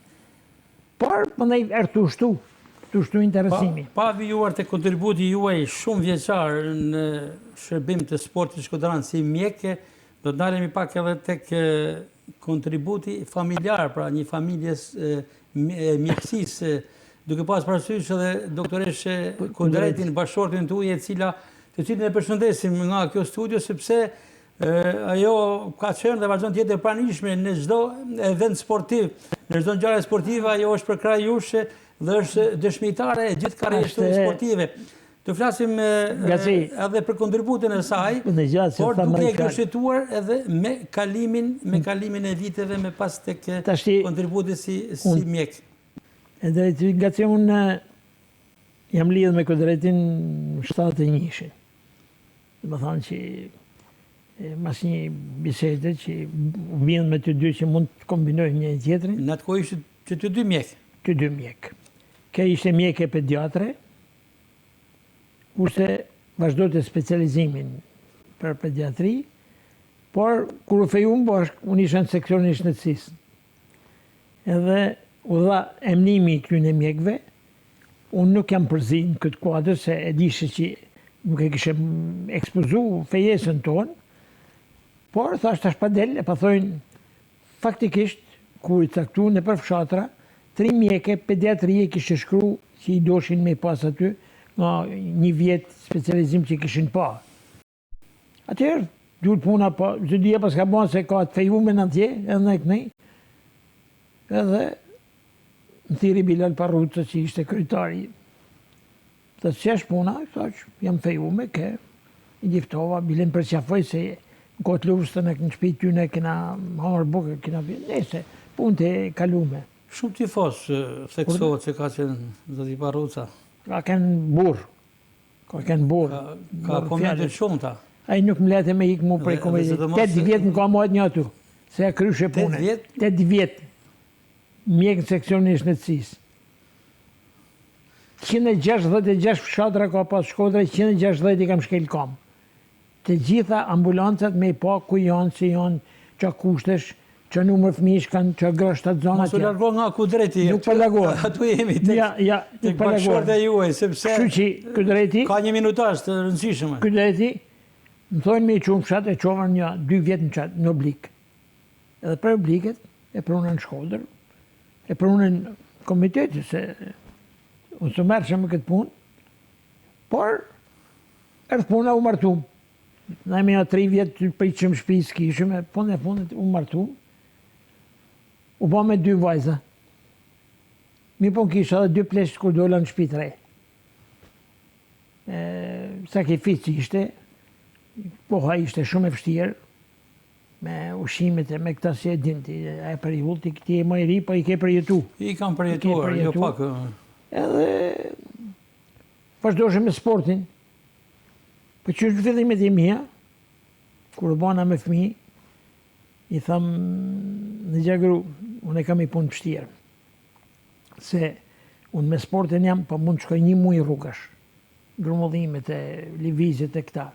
por më nej erë të shtu interesimi. Pa vijuar të kontributi juaj shumë vjeqar në shërbim të sportit Shkodran si mjeke, do të dalemi pak edhe tek kontributi familjar, pra një familjes mjekësisë, duke pas parasysh edhe doktoreshe Kundretin, bashkëshortin tuaj, të cilin e përshëndesim nga kjo studio, sepse ajo ka qenë dhe vazhdon të jetë e pranishme në çdo event sportiv, në çdo ngjarje sportive, ajo është për krah jush dhe është dëshmitare e gjithë karrierës sportive. Të flasim edhe për kontributin e saj, por duke e kërshituar edhe me kalimin e viteve me pas tek kontributi si mjek. Nga që unë jam lidhë me Kundretin 71-shin. Dhe më thonë që mas një bisede që vjen me të dy që mund të kombinojnë një tjetrin. Në atë kohë ishte që të dy mjek? Të dy mjek. Ke ishte mjek e pediatre, kurse vazhdo të specializimin për pediatri, por kur u feju më bashkë, unë isha në seksionin e shëndetësisë. Edhe u dha emnimi këtyne mjekve, unë nuk jam përzin këtë kuadrë, se e dishe që nuk e kishe ekspozu fejesën tonë, por thashtë tash pa del, e pa thojnë, faktikisht, kur i caktu në për fshatra, 3 mjeke pediatrie kishe shkru që i doshin me pas aty, nga një vjetë specializim që kishin pa. Atëherë, dur puna, po zëdia pas ka bon se ka të fejume në atje, edhe në kënej. Edhe më thiri Bilal Parruca që ishte kryetari. Të qesh puna, thash, jam fejume, ke, i diftova, Bilen përqafoj se në kotë luftën e kënë shpi ty në këna hamër buke, këna vjetë, nese, punë të kalume. Shumë tifos theksohet se ka qenë zoti Parruca. Ka kënë burë, Ka komente shumë ta. A i nuk më lete me ikë mu prej komedit. 8 vjetë më ka mojtë një atu, se e kryshe punë. 8 vjetë? Mjekë në seksionisht në CIS. 166 fshatra ka pas Shkodra, 160 i kam shkel kam. Të gjitha ambulancat me i pa ku janë, si janë, që kushtesh, që numër fëmish kanë, që grështat zonat. Mos u largo nga Kudreti. Nuk përlagohet. Atu jemi tek bashkëshorët e juaj, sepse Kështu që Kudreti, ka një minutazh të rëndësishme. Kudreti, më thonë me i qumë fshat e qovën një 2 vjetë në qatë, në oblik. Edhe për obliket, e prunën Shkodër, e prunën komiteti, se unë së mërë që me këtë punë, por, erdhë puna u martum. Na imi nga 3 vjetë të pritëshëm shpis kishëm, e punët u martum. U ba me 2 vajza. Mi po kisha edhe 2 pleshtë kur dola në shtëpi të re. Sakrifici ishte, poha ishte shumë e vështirë, me ushimet e me këta si e dinti, e periull, ti e më i ri, po i ke përjetu. I kam përjetuar, jo pak. Edhe vazhdojshë me sportin. Po që në fillimet e mija, kur u bana me fëmi, i thamë në gjagru, unë e kam i punë pështirë. Se unë me sportin jam, po mund të shkoj 1 muaj rrugash. Grumullimet e livizjet e këta.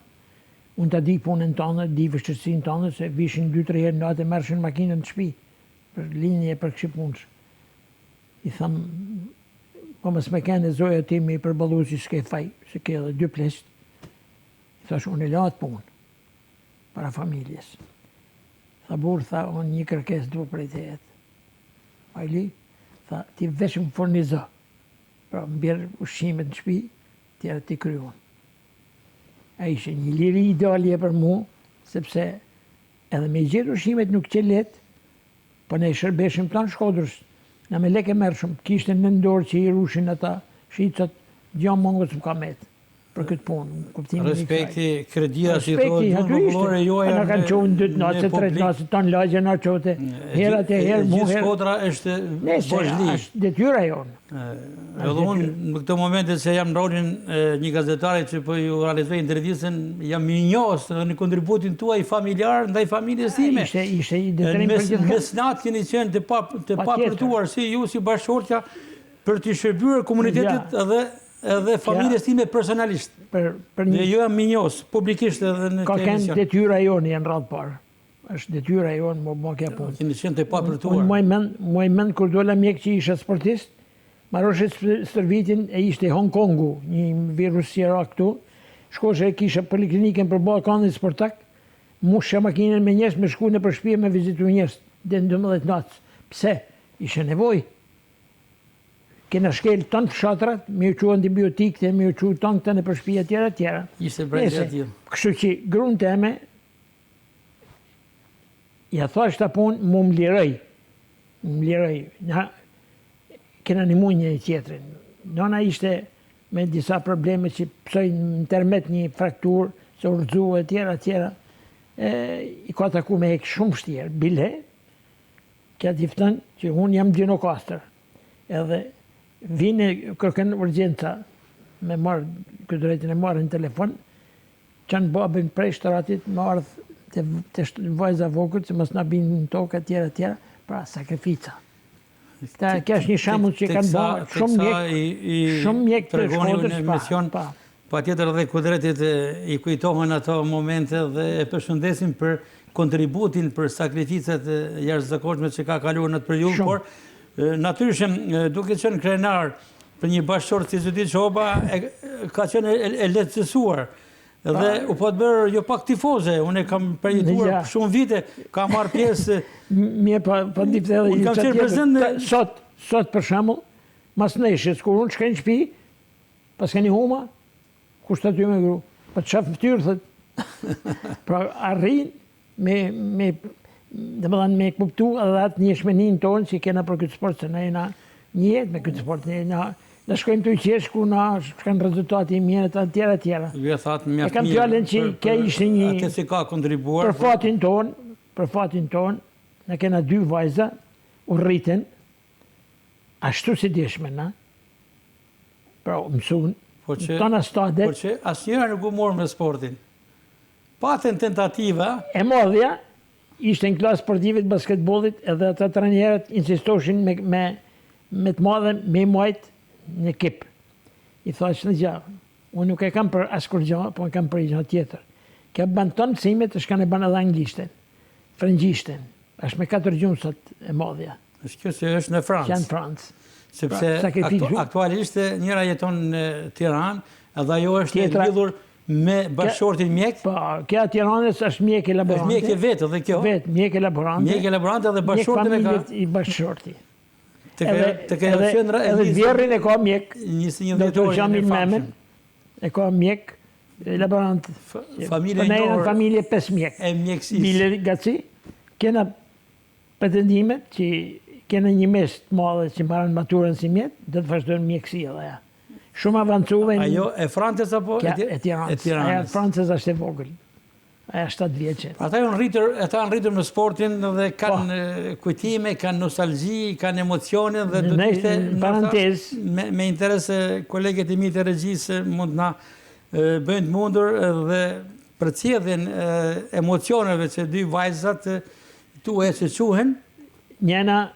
Unë ta di punën tonë, di vështirësinë tonë, se vishin 2-3 herë natë e mershin makinën të shtëpi, për linje për kësi punës. I thamë, po mësë me kene zoja ti me i përbalu si s'ke faj, se ke edhe 2 plesht. I thash, unë e latë punë, para familjes. Tha burë, tha, unë një kërkes du për e të jetë. Ajli, tha, ti veshë më fornizo. Pra, më bjerë ushqimet në shpi, tjera ti kryon. A ishe një liri idealje për mu, sepse edhe me gjithë ushqimet nuk që letë, po ne shërbeshim plan Shkodrës. Na me leke mërshëm, kishte në ndorë që i rushin ata, shqicët, gjamë mongët më ka metë për këtë punë. Respekti, kredia, si thotë, gjurë popullore juaj në kanë qohën 2 nace, 3 nace, tonë lagje në qote, herat e herë, mu herë. Gjithë Shkodra është bashli. është detyra jonë. Edhe unë, në këtë momente se jam në rolin një gazetari që për ju realizoj intervjistën, jam i njosë në kontributin tuaj familjar, ndaj familjes time. Ishte i detërim për gjithë. Mes natë keni qenë të papërtuar, si ju, si bashkëshortja, për të shërbyer komunitetit edhe familjes time personalisht. Dhe ju jam minjos, publikisht edhe në televizion. Ka kënë detyra jonë janë radhë parë. është detyra jonë më kja punë. Keni qenë të papërtuar. Unë muaj mend kur dola mjek që isha sportist, marroshe stërvitin e ishte Hong Kongu, një virus sjera këtu, shkoshe e kisha poliklinikën për Balkanit sportak, mushë makinën me njerëz me shku në përshpije me vizitu njerëz, dhe në 12 natës. Pse? Ishe nevoj. Kena shkel tonë fshatrat, me u qua antibiotikët, me u qua tonë këta në përshpije tjera tjera. Ishte brejtë atje. Kështu që grunë teme, ja thash të punë, mu më lirëj. Më lirëj. Kena një mund një tjetërin. Nona ishte me disa probleme që pësoj në termet një fraktur, se urzu e tjera. I ka taku me hekë shumë shtjerë. Bile, kja tiftën që unë jam gjinokastër. Edhe vine kërkën urgjenca me marë, këtë drejtën e marë në telefon, qanë babin prej shtëratit, më ardhë të vajza vogët, që mos në binë në tokë, tjera, pra sakrifica. Kjo është një shamull që kanë bërë shumë mjek të Shkodrës. Pa tjetër dhe Kudretit i kujtohen ato momente dhe e përshëndesim për kontributin për sakrificat jashtëzakonshme që ka kaluar në të periudhë, por natyrisht duke qenë krenar për një bashkëshort si Zoti Çoba ka qenë e lehtësuar. Dhe u po të bërë jo pak tifoze, unë e kam përjetuar shumë vite, kam marrë pjesë... Mje pa dipte edhe i qatë tjetër. Sot për shembull, mas neshës, kur unë shkaj në shtëpi, pas ka një huma, kushtat ju me gru, pa të shafë ftyrë, thët, Pra arrin me me kuptu edhe atë njëshmenin tonë që kena për këtë sport, se na jena njët me këtë sport, na shkojmë të qesh ku na shkojmë rezultati i mirë të tjera. E kam fjallën që ke ishte një... Atë si ka kontribuar. Për fatin ton, na kena 2 vajza, u rriten, ashtu si dishme na, pra mësun, tona stadet. Por që asnjëra nuk u morë me sportin. Patën tentativa. E modhja, ishte në klasë sportive të basketbollit, edhe ata trajnerët insistoshin me të madhe me majtë në ekip. I thash në gjavë, unë nuk e kam për askur gjahë, po e kam për i gjahë tjetër. Ka banë tonë mësime të shkane banë edhe anglishten, frëngjishten, është me 4 gjumësat e modhja. Është kjo se është në Francë. Që janë Francë. Sepse aktualisht njëra jeton në Tiranë, edhe ajo është lidhur me bashkëshortin mjek. Po, kja Tiranës është mjek e laborante. Është mjek e vetë edhe kjo. Vetë, mjek e laborante. Mjek e laborante edhe bashkëshortin e ka. Mjek familjet i bashkëshorti. Edhe vjerrin e ka mjek, doktor Gjamil Mehmet, e ka mjek laborant. Familje 5 mjek. E mjekësis. Bile gaci, kena pretendimet që kena një mes të madhe që mbaran maturën si mjet, dhe të vazhdojnë mjekësi edhe ja. Shumë avancuve... Ajo e Francës apo? E Tiranës. Aja Francës është e vogël. Aja 7 vjeqe. Ata janë rritur me sportin dhe kanë kujtime, kanë nostalgji, kanë emocione dhe do të ishte... Parantez. Me interes kolegët e mi të regjisë mund na bëjnë të mundur dhe përcjedhin emocioneve që 2 vajzat tu e që quhen. Njena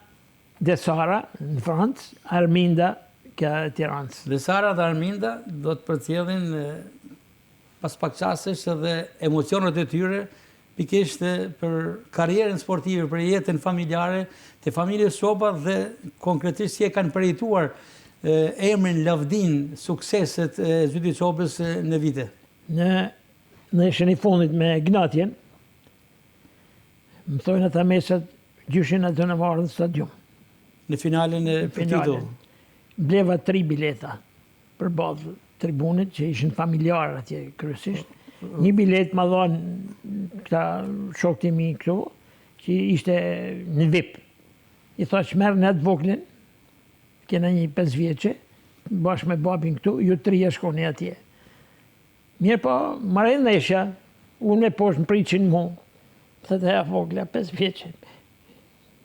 dhe Sara në Francë, Arminda ka Tiranës. Dhe Sara dhe Arminda do të përcjedhin pas pak qasesh edhe emocionet e tyre pikisht për karierën sportive, për jetën familjare të familjes Soba dhe konkretisht si e kanë përjetuar emrin Lavdin, sukseset e Zyti Sobës në vite. Në ishën i fundit me Gnatjen, më thojnë ata mesat gjyshin atë në marrë në stadium. Në finalen e titull. Bleva 3 bileta për bazë tribunit që ishin familjarë atje kryesisht. Një bilet ma dhonë këta shokët e mi këtu, që ishte në VIP. I tha që merë në atë voklin, kena një 5 vjeqe, bashkë me babin këtu, ju 3 shkoni atje. Mirë po, marrën dhe isha, unë me poshtë më priqin mu, thëtë e vogla 5 vjeqe.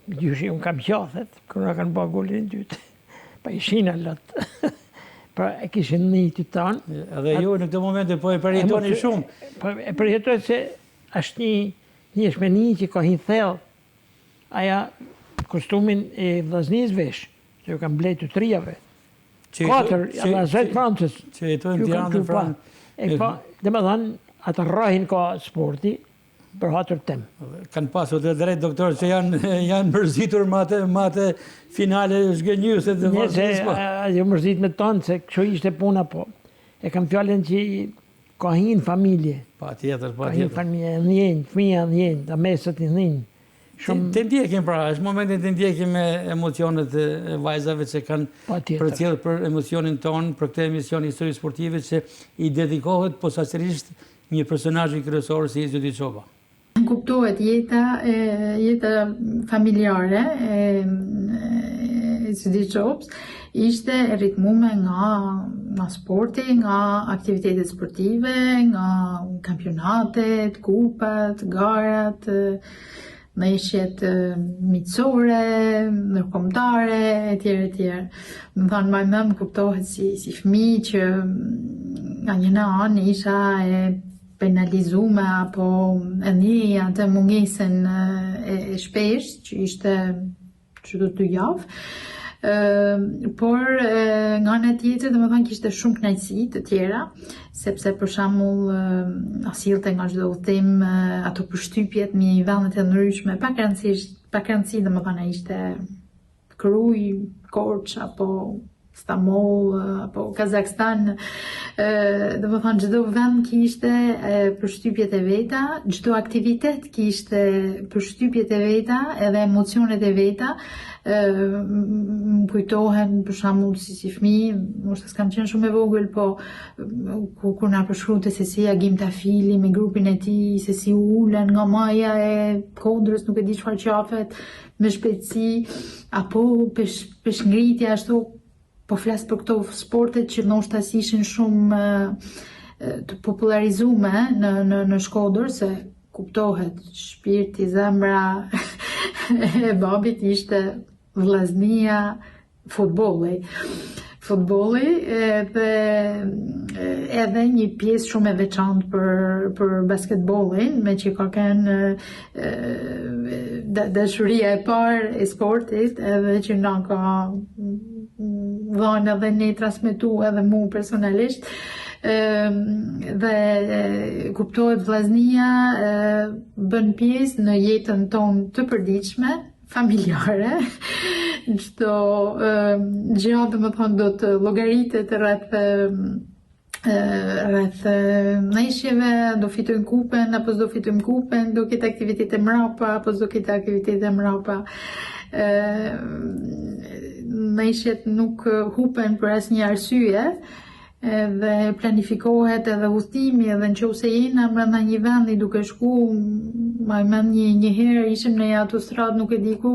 Gjyshi unë kam qathet, kërë kanë ba gullin dytë. Pa ishin allot. Pra e kishin një të tanë. Edhe ju në këtë moment po e përjetoni shumë. E përjetoj se është një shmeni që ka hinë thellë. Aja kostumin e vllaznis vesh, që ju kam blejtë të 3-ave. 4, edhe zetë Francës. Që jetojnë Tiranë dhe Francë. Dhe me dhanë, atë rrahin ka sporti, për hatër tem. Kanë pasur të drejt, doktor, që janë mërzitur ma të finale zgënjuse të vazhdisë. Nëse, jo mërzit me tonë, se kështu ishte puna, po. E kam fjallën që ka hinë familje. Pa tjetër. Ka hinë familje, njënë, fëmija njënë, da mesët njënë. Të ndjekim pra, është momentin të ndjekim me emocionet e vajzave që kanë përcjellë për emocionin tonë, për këtë emision histori sportive që i dedikohet posaçërisht një personazhi kryesor si Zyti Çoba. Kuptohet jeta familjare e Zyti Çobës ishte e ritmume nga sporti, nga aktivitetet sportive, nga kampionatet, kupat, garat, ndeshjet miqësore, ndërkombëtare, etj. Më thonë, më kuptohet si fëmijë që nga një anë isha e penalizume apo e një atë mungesën e shpesh që ishte çdo 2 javë. Por nga ana tjetër do të thonë kishte shumë kënaqësi të tjera, sepse për shembull asillte nga çdo udhtim ato përshtypjet në vende të ndryshme, pa rëndësi, domethënë ishte Kruj, Korç apo Istanbul apo Kazakstan, dhe më thonë çdo vend kishte përshtypjet e veta, çdo aktivitet kishte përshtypjet e veta edhe emocionet e veta. Më kujtohen për shembull si fëmijë, moshta s'kam qenë shumë e vogël, po kur na përshkruante se si Agimtafili me grupin e tij, se si u ulen nga maja e Kodrës, nuk e di çfarë qafet, me shpejtësi, apo peshngritja ashtu. Po flas për këto sportet që ndoshta ishin shumë të popularizume në Shkodër, se kuptohet, shpirti, zemra e babit ishte vllaznia, futbolli. Dhe edhe një pjesë shumë e veçantë për basketbollin, me që ka kënë dashuria e parë e sportit, edhe që na ka dhënë edhe ne transmetu edhe mu personalisht, dhe kuptohet vllaznia bën pjesë në jetën tonë të përditshme, familjare. Çdo gjë, domethënë, do të llogaritet rreth ndeshjeve, do fitojmë kupen apo s'do fitojmë kupen, do ketë aktivitete mrapa apo s'do ketë aktivitete mrapa. Ndeshjet nuk hupen për asnjë arsye, dhe planifikohet edhe udhëtimi, edhe nëse jena brenda një vendi duke shku, më mend një herë ishim në një autostradë, nuk e di ku,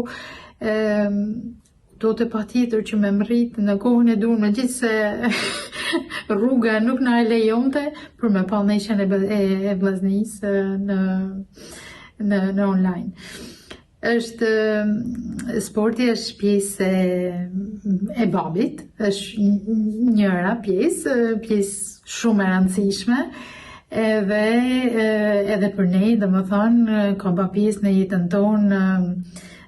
do të patjetër që me mrit në kohën e dur, megjithse rruga nuk na e lejonte, për me pa ndeshjen e vllaznisë në online. Sporti është pjesë e babit, është njëra pjesë shumë e rëndësishme, edhe për ne, domethënë, ka ba pjesë në jetën tonë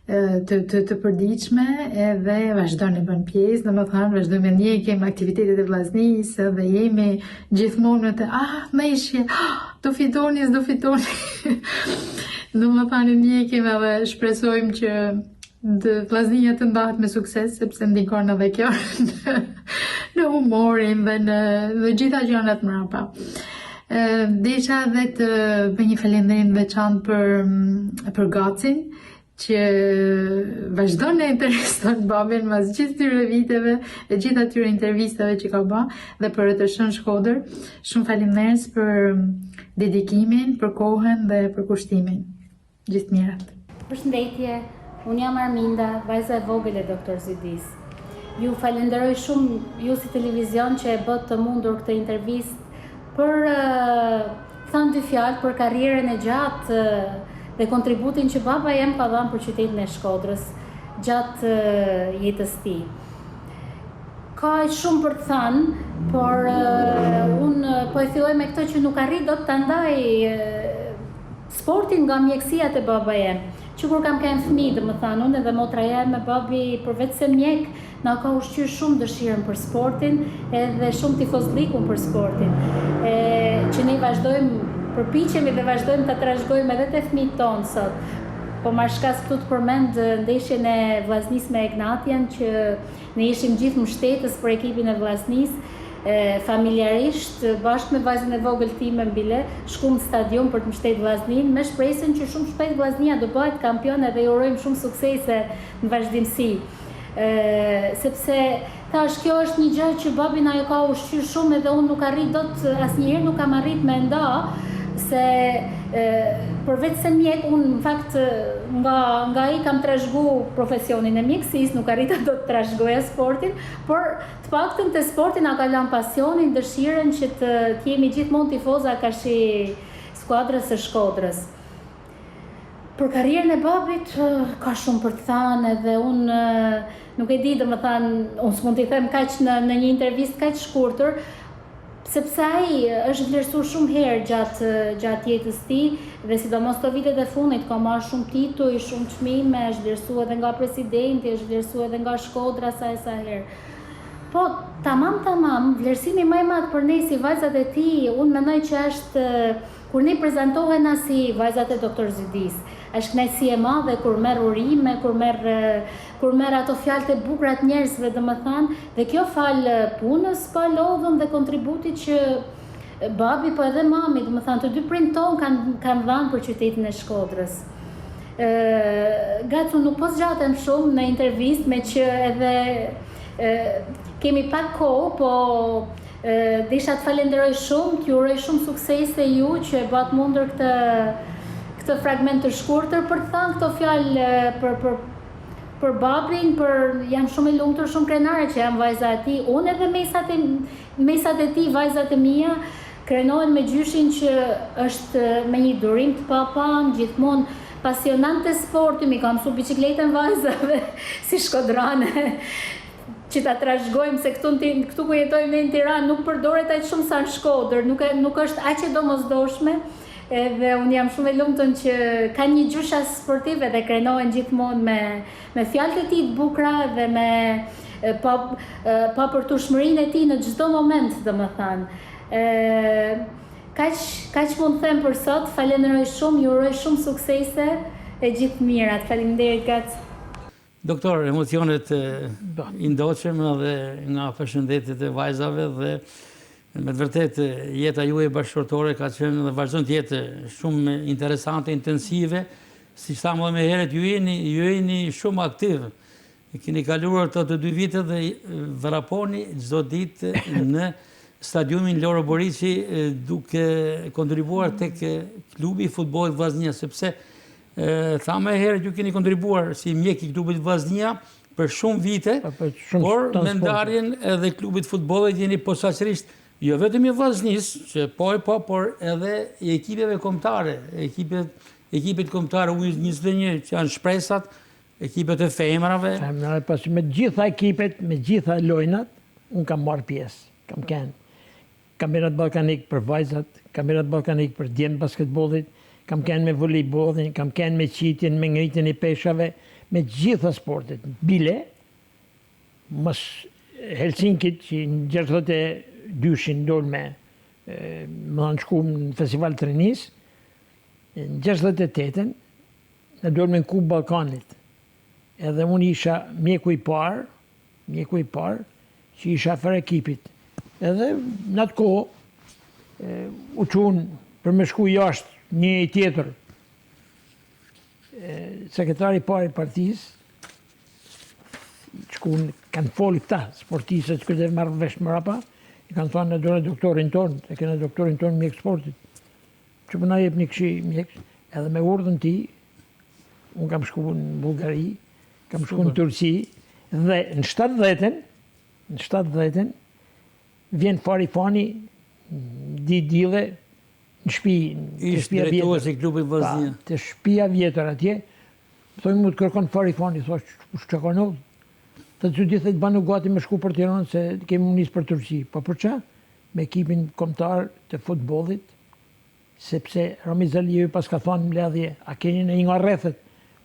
të përditshme, edhe vazhdon e bën pjesë, domethënë vazhdojmë ndjekim aktivitetet e vllaznisë, dhe jemi gjithmonë të ndeshje, do fitoni, s'do fitoni. Domethënë ndjekim edhe shpresojmë që vllaznia të mbahet me sukses, sepse ndikon edhe kjo në humorin dhe në gjitha gjërat mrapa. Desha edhe të bëj një falënderim veçantë për Gacin, që vazhdon e intereson babin mas gjithë tyre viteve e gjithë atyre intervistave që ka bë, dhe për RTS Shkodër. Shumë faleminderit për dedikimin, për kohën dhe për kushtimin. Gjithë mirat. Përshëndetje, unë jam Arminda, vajza e vogël e Dr. Zidis. Ju falenderoj shumë, ju si televizion, që e bët të mundur këtë intervistë për thënë dy fjalë për karrierën e gjatë dhe kontributin që baba jem ka dhënë për qytetin e Shkodrës gjatë jetës tij. Ka shumë për të thënë, por unë po e filloj me këtë që nuk arrit dot ta ndaj sportin nga mjekësiat e baba jem. Që kur kam qenë fëmijë, domethënë, unë edhe motra jem me babi, përveç se mjek, na ka ushqyer shumë dëshirën për sportin, edhe shumë tifozlikun për sportin. Që ne vazhdojmë, përpiqemi dhe vazhdojmë ta trashëgojmë edhe te fëmijët tonë sot. Po marrshkas këtu të përmend ndeshjen e vllaznisë me Egnatian, që ne ishim gjithë mbështetës për ekipin e vllaznisë, familjarisht, bashkë me vajzën e vogël time Mbile, shkum në stadion për të mbështetur vllaznin, me shpresën që shumë shpejt vllaznia do bëhet kampion, dhe ju urojmë shumë suksese në vazhdimsi. Sepse thash, kjo është një gjë që babin ajo ka ushqyer shumë, edhe unë nuk arrit dot, asnjëherë nuk kam arrit me nda, se përveç se mjek, unë në fakt nga ai kam trashëgu profesionin e mjekësisë, nuk arrita do të trashëgoja sportin, por të paktën te sporti na ka lënë pasionin, dëshirën që të jemi gjithmonë tifoza kashi skuadrës së Shkodrës. Për karrierën e babit ka shumë për të thënë, edhe unë nuk e di, domethënë, unë s'mund t'i them kaq në një intervistë kaq shkurtër, sepse ai është vlerësuar shumë herë gjatë jetës tij, dhe sidomos këto vitet e fundit ka marrë shumë tituj, shumë çmime, është vlerësuar edhe nga presidenti, është vlerësuar edhe nga Shkodra sa herë. Po, tamam, vlerësimi më i madh për ne si vajzat e tij, unë mendoj që është kur ne prezantohena si vajzat e Dr. Zidis, është kënaqësi e madhe kur merr urime, kur merr ato fjalët e bukura të njerëzve, domethënë, dhe kjo fal punës pa lodhën dhe kontributit që babi po edhe mami, domethënë të dy prindë tonë kanë dhënë për qytetin e Shkodrës. Gacu, nuk po zgjatem shumë në intervistë, me që edhe kemi pak kohë, po desha të falenderoj shumë, t'ju uroj shumë suksese ju që e bat mundër këtë fragment të shkurtër për të thënë këto fjalë për babin, jam shumë e lumtur, shumë krenare që jam vajza e tij. Unë edhe mesat e tij, vajzat e mia, krenohen me gjyshin që është me një durim të papam, gjithmonë pasionant të sportit, mi ka mësu bicikletën vajzave si shkodrane, që ta trashëgojmë se këtu ku jetojmë ne në Tiranë nuk përdoret aq shumë sa në Shkodër, nuk është aq e domosdoshme, dhe unë jam shumë e lumtur që ka një gjysha sportive dhe krenohen gjithmonë me fjalët e tij të bukura dhe me papërtueshmërinë e tij në çdo moment, domethënë. Kaq mund të them për sot. Falenderoj shumë, ju uroj shumë suksese e gjithë mirat. Faleminderit Gac. Doktor, emocionet i ndoqëm dhe nga përshëndetjet e vajzave dhe me të vërtet jeta juaj bashkëtorë ka qenë dhe vazhdon të jetë shumë interesante, intensive, si thamë edhe më herët, ju jeni shumë aktiv. Keni kaluar të 2 vite dhe vraponi çdo ditë në stadiumin Loro Boriçi duke kontribuar tek klubi i futbollit Vllaznia, sepse thamë herët ju keni kontribuar si mjek i klubit Vllaznia për shumë vite, por me ndarjen edhe klubit futbollit jeni posaçërisht jo vetëm i Vllaznisë, që po, por edhe i ekipeve kombëtare, ekipet kombëtare U21 që janë shpresat, ekipet e femrave. Pasi me gjitha ekipet, me gjitha lojnat, unë kam marrë pjesë, kam kenë kampionat ballkanik për vajzat, kampionat ballkanik për djemt basketbollit, kam kenë me volejbollin, kam kenë me qitjen, me ngritjen e peshave, me gjitha sportet. Bile, mas Helsinkit, që në 62-shin ndol me më në shku në festival të rinis, në 68-ën, në dol me në Kupë Ballkanit. Edhe unë isha mjeku i parë, që isha afër ekipit. Edhe në atë kohë, u qunë për me shku jashtë një i tjetër, sekretari parë i partisë, që kanë folë këta sportisët që këtë marrë vesh më rapa, i kanë thonë në dore doktorin tonë, e kena doktorin tonë mjek sportit, që përna jep një këshi mjek, edhe me urdhën ti, unë kam shku në Bullgari, kam shku në Turqi, dhe në 70-ën, vjen Fari Fani, dile, në shtëpi, ishtë drejtues i klubit Vllaznia. Të shtëpia vjetër atje, thojnë mu të kërkon Fari Fani, thosh, që ka nëllë? Të të gjithë të banu gati me shku për Tiranë, se kemi unisë për Turqi. Po për qa? Me ekipin kombëtar të futbollit, sepse Ramiz Alijevi pas ka thonë më ledhje, a keni në një nga rrethet,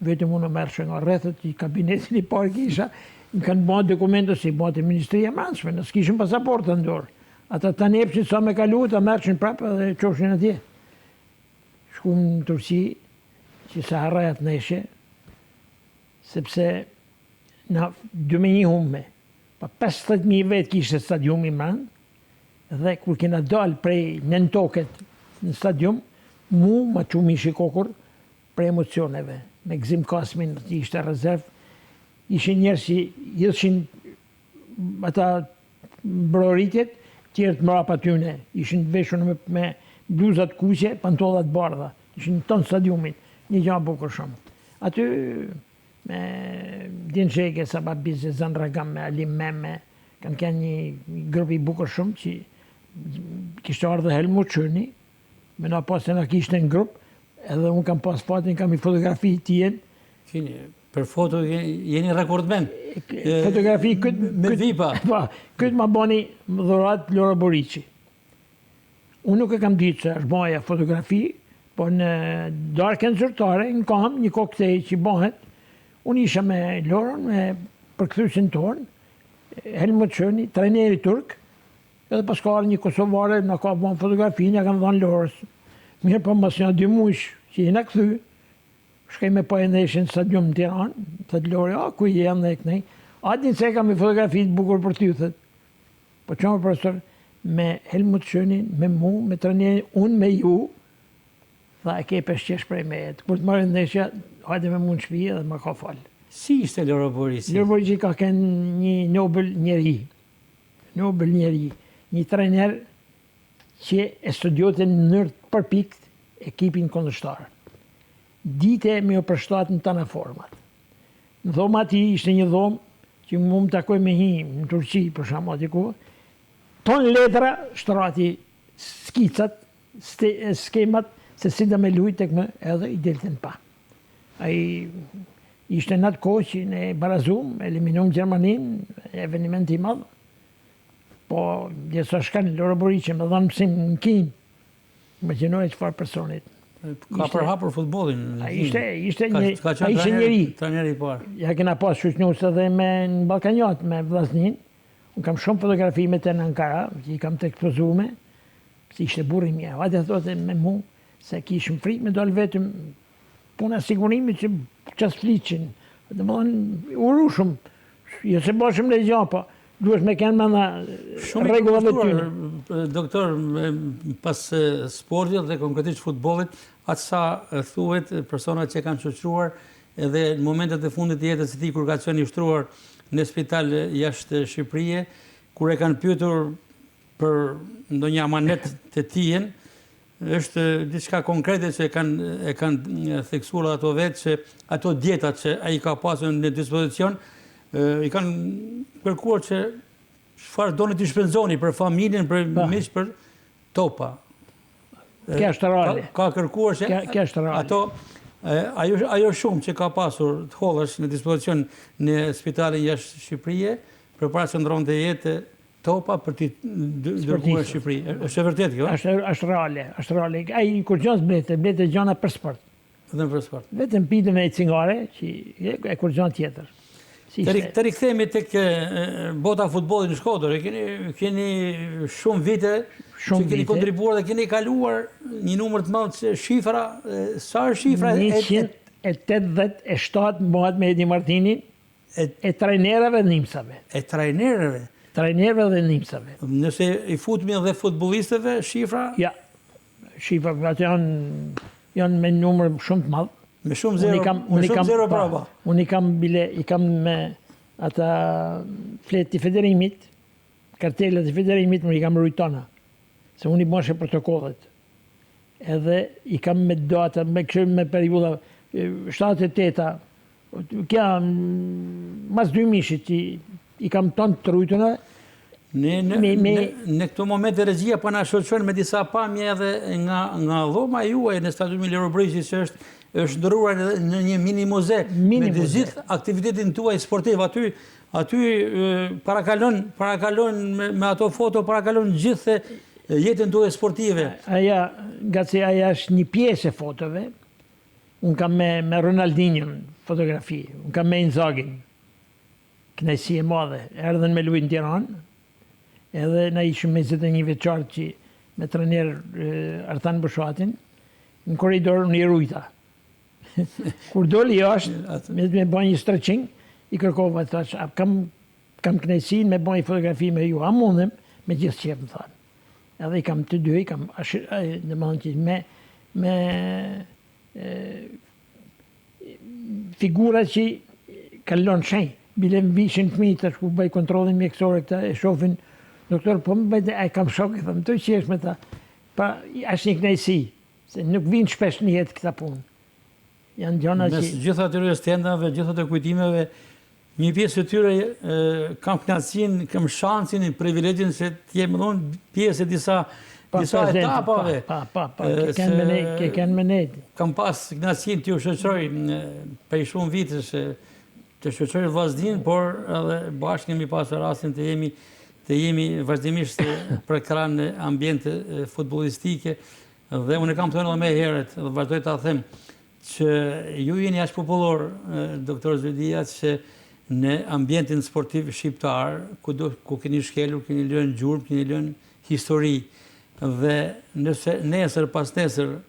vetëm unë mërshë nga rrethet, i kabinetin i parë kisha, më kanë bëhat dokumentës si bëhat e Ministria Manshme, nësë kishën pasaportë të ndorë. Ata të nepëshin sa me kalu, të mërshën prapë dhe qoshin atje. Shku në Turqi, që sa harrajat neshe, sepse na 2001 hume, pa 50.000 vetë kishtë stadiumi manë, dhe kur kena dalë prej nën toket në stadium, mu ma qumi shikokur prej emocioneve. Me Gzim Kasmin, që ishte rezervë, ishin njerë që jëshin ata mbroritjet, tjerë të mrapa tyne, ishin veshur me bluzat kuqe, pantollat bardha, ishin në tonë stadiumin, një gjanë bukur shumë. Aty me Din Sheke, Sabah Bizë, Zan Ragam, me Alim Meme, kanë kënë një grupi bukur shumë që kishtë ardhë Helmut Qërni, me na pas e na kishtë në grupë, edhe unë kam pas fatin, kam i fotografi tjenë. Për foto jeni rekordmen. Fotografi me vipa. Këtë ma bani më dhurat Loro Boriçi. Unë nuk e kam ditë se është baja fotografi, po në darken zyrtare, në kam një koktej që bëhet, unë isha me Loron, me përkthysin tonë, Helmut Qërni, trajneri turk, edhe pas ka arë një Kosovare, në ka bënë fotografi, një kam dhanë Lorës. Mirë po mas një 2 mush që jena këthy, shkej me po e ndeshin stadium në Tiranë, thët Lori, ku i janë dhe kënej, atin se kam i fotografit bukur për ty, thët. Po qëmë profesor, me Helmut Schönin, me mu, me trajnerin, unë me ju, tha e ke peshqesh prej me jetë. Kur të marrë ndeshja, hajde me mu në shpije dhe më ka falë. Si ishte Loro Borisi? Loro Borisi ka kënë një Nobel njeri, një trajner që e studiote në mënyrë të përpikt ekipin kundërshtar. Dite me o përshtat në tëna format. Në dhomë ati ishte një dhomë që mu më takoj me hi në Turqi, për shamo ati ku, ton letra shtrati skicat, skemat, se si da me lujt tek me edhe i delten pa. A i ishte në atë kohë që ne barazum, eliminum Gjermanin, eveniment i madhë, po djeso shkanë Loro Borisi me dhanë mësim në kinë, më gjenoj që farë personit. Ka përhapur futbolin. A ishte njeri. Trajneri i parë. Ja kena pas shushnus edhe me në Balkanjot, me vllaznin. Unë kam shumë fotografi me të në Ankara, që i kam të ekspozume, si ishte burri mje. Vajte thote me mu, se kishëm frit me dole vetëm puna sigurimi që qas fliqin. Dhe më dhënë, urushëm, jo se bashëm në gjo, po duesh me kenë mëna regullat e tyne. Doktor, pas sportit dhe konkretisht futbolit, atë sa thuhet personat që kanë shoqëruar edhe në momentet e fundit të jetës së tij kur ka qenë i shtruar në spital jashtë Shqipërisë, kur e kanë pyetur për ndonjë amanet të tij, është diçka konkrete që e kanë theksuar ato vetë që ato dietat që ai ka pasur në dispozicion i kanë kërkuar që çfarë doni të shpenzoni për familjen, për miq, për topa. Kjo është rale. Ka kërkuar që ato ajo shumë që ka pasur të hollësh në dispozicion në spitalin jashtë Shqipërisë, përpara se ndronte jetë topa për të dërguar në Shqipëri. Është e vërtetë kjo? Është reale. Ai kur gjons blete gjona për sport. Vetëm për sport. Vetëm pitën e cigare, që e kur gjon tjetër. Të rikthehemi tek bota futbollit në Shkodër. Keni shumë vite që keni kontribuar dhe keni kaluar një numër të madh shifra. Sa është shifra? 187 bëhet me Edi Martinin e trajnerëve dhe nimsave. E trajnerëve? Trajnerëve dhe nimsave. Nëse i futmi edhe futbollistëve, shifra? Ja, shifra ato janë me numër shumë të madh. Me shumë zero prapa. Unë i kam me ata fletë i federimit, kartelet i federimit, më i kam rujtona. Se unë i bëshe protokollet. Edhe i kam me data, me periuda 7-8, kja mas 2000 i kam tonë të rujtona. Në këto momente regjia po na shoqëron me disa pamje edhe nga dhoma juaj në stadiumin Loro Borisi që është ndërruar në një mini muze me të gjithë aktivitetin tuaj sportiv. Aty parakalon me ato foto, parakalon gjithë jetën tuaj sportive. Aja është një pjesë e fotove. Unë kam me Ronaldinho fotografi, unë kam me Inzaghin, kënaqësi e madhe, erdhen me luajtë në Tiranë. Edhe na ishim me 21 vjeçar që me trajner Artan Bëshatin, në korridor në rujta. Kur doli jashtë, me bëj një stretching, i kërkova, thash, kam kënaqësinë me bëj fotografi me ju, a mundem, me gjithë qef më thanë. Edhe i kam të dy, me figura që kalon shenjë. Bile më vishin fëmijë tash ku bëj kontrollin mjekësor këta e shohin doktor, po më bëjtë, ai kam shok, i thëmë, të qesh me ta. Pa, është një kënaqësi, se nuk vinë shpesh një jetë këta punë. Janë gjona që... Mes gjitha atyre stendave, gjitha të kujtimeve, një pjesë të tyre kam kënaqësinë, kam shansin, privilegjin se t'jem dhënë pjesë e disa etapave. Ke kanë me nejtë. Kam pas kënaqësinë t'ju shoqëroj prej shumë vitësh, të shoqëroj vllaznin, por edhe bashkë kemi pasur rastin të jemi vazhdimisht për ekran në ambiente futbollistike dhe unë kam thënë edhe më herët dhe vazhdoj ta them që ju jeni aq popullor, doktor Zvedia, që në ambientin sportiv shqiptar, ku keni shkelur, keni lënë gjurmë, keni lënë histori dhe nëse nesër pas nesër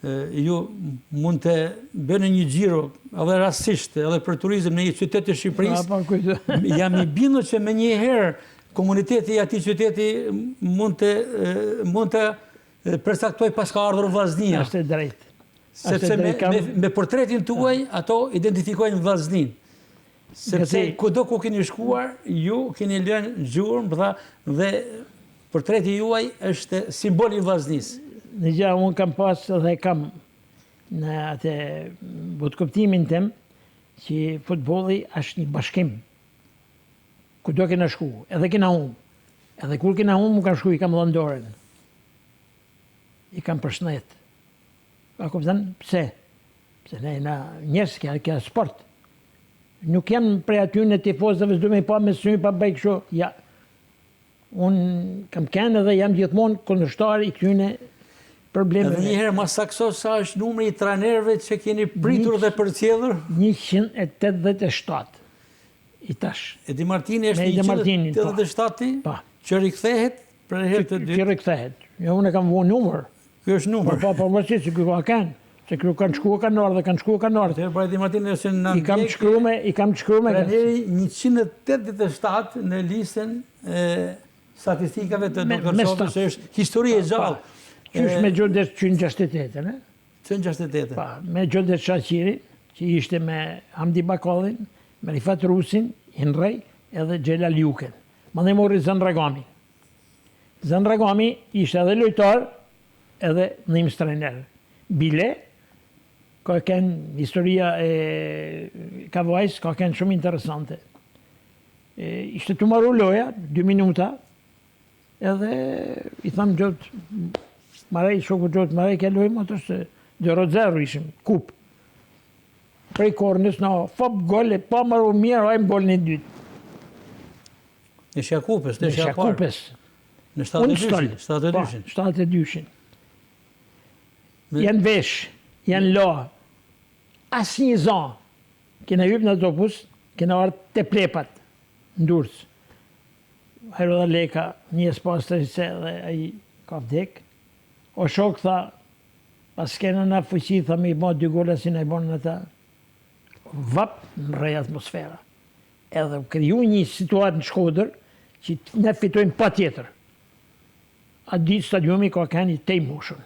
ju mund të bëni një xhiro edhe rastisht edhe për turizëm në një qytet të Shqipërisë. Jam i bindur që me njëherë komuniteti i atij qyteti mund të përcaktoj pas ka ardhur vllaznia. Është drejt. Sepse me portretin tuaj ato identifikojnë vllaznin. Sepse kudo ku keni shkuar, ju keni lënë gjurmë dhe portreti juaj është simbol i vllaznisë. Në gjë, unë kam pas dhe kam në atë kuptimin tim që futbolli është një bashkim. Kudo kena shku, edhe kena unë. Edhe kur kena unë, më kam shku, i kam dhënë dorën. I kam përshëndet. A kupton pse? Pse ne na njerëz që sport. Nuk jam prej aty në tifozëve, s'du me pa me sy, pa bëj kështu. Ja. Unë kam kënë edhe jam gjithmonë kundërshtar i këtyne problemeve. Edhe njëherë ma sakso sa është numri i trajnerëve që keni pritur dhe përcjellur? 187. I tash. Edi Martini është 187 që rikthehet për herë të dytë. Që rikthehet. Jo, unë kam vënë numër. Ky është numër. Po mos që ky ka kanë. Se kërë kanë shkuar kanë ardhur dhe kanë shkuar kanë ardhur. Pra Edi Martini është në I kam shkruar me trajneri 187 në listën e statistikave të Dr. Çopës, që është histori e gjallë. Qysh me Gjodes 168, ne? 168. Pa, me Gjodes Shaqiri, që ishte me Hamdi Bakallin, me Rifat Rusin, Hinrej, edhe Xhelal Juken. Mandej mori Zan Ragami. Zan Ragami ishte edhe lojtar, edhe ndihmës trajner. Bile, ka kënë historia e Kavajs, ka kënë shumë interesante. Ishte të marru loja, 2 minuta, edhe i thamë gjotë, marej, shoku gjotë, marej ke lojë, më të është 0-0 ishim, kup. Prej kornës, në fop gole, pa marru mirë, ajmë bolë një dytë. Në Shakupës, në Shakupës. Në 72-shin. 72-shin. Janë vesh, janë la, asë një zanë, kena hypë në autobus, kena arë të plepat, në Durrës. Hajro dhe leka, një pas të rrise dhe aji ka vdek. O shok tha, pas kena në fuqi, tha me i ba 2 gola si në i bonë në ta, vap në rej atmosfera. Edhe kriju një situatë në Shkodër, që ne fitojmë pa tjetër. A ditë stadiumi ka këni te i mushën.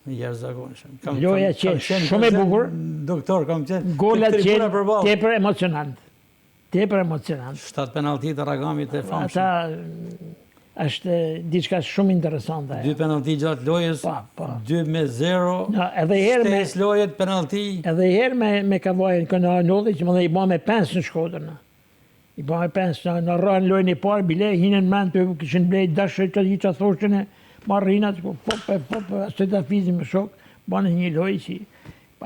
Jashtëzakonshëm. Loja që shumë e bukur. Doktor, kam qenë gola që tepër emocionant. Tepër emocionant. 7 penalti të Ragamit e famshëm. Ata është diçka shumë interesante. 2 penalti gjatë lojës, 2-0. Edhe herë me lojet penalti. Edhe herë me Kavajën këna ndodhi që më dhe i ba me 5 në Shkodër. I ba me 5 në rrën lojën e parë, bile hinën mend të këshin blejt dashë që i që thoshën e marrinat, asë të fizi me shok, banë një lojë që...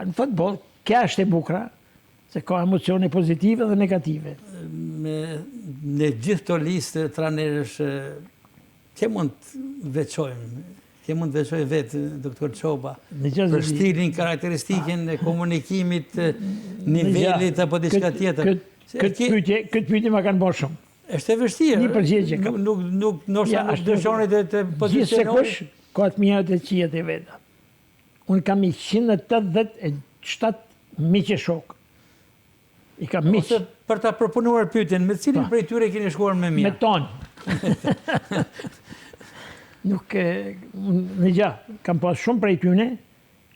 Në futbol, kja është e bukra, se ka emocione pozitive dhe negative. Në gjithë të listë trajnerësh, që mund të veçojmë? Që mund të veçojë vetë, Dr. Çopa, për stilin, karakteristikin, komunikimit, nivellit, apo diçka tjetër? Këtë pyetje ma kanë bërë shumë. Është e vështirë. Një përgjigje. Nuk dëshonit të pozicionit. Gjithë se kush, ka të mjët e qijet e veta. Unë kam 187 miqe shok. I kam miqë. Ose për ta përpunuar pyetjen, me cilin prej tyre keni shkuar me mirë? Me tonë. Nuk, në gja, kam pas shumë prej tyne,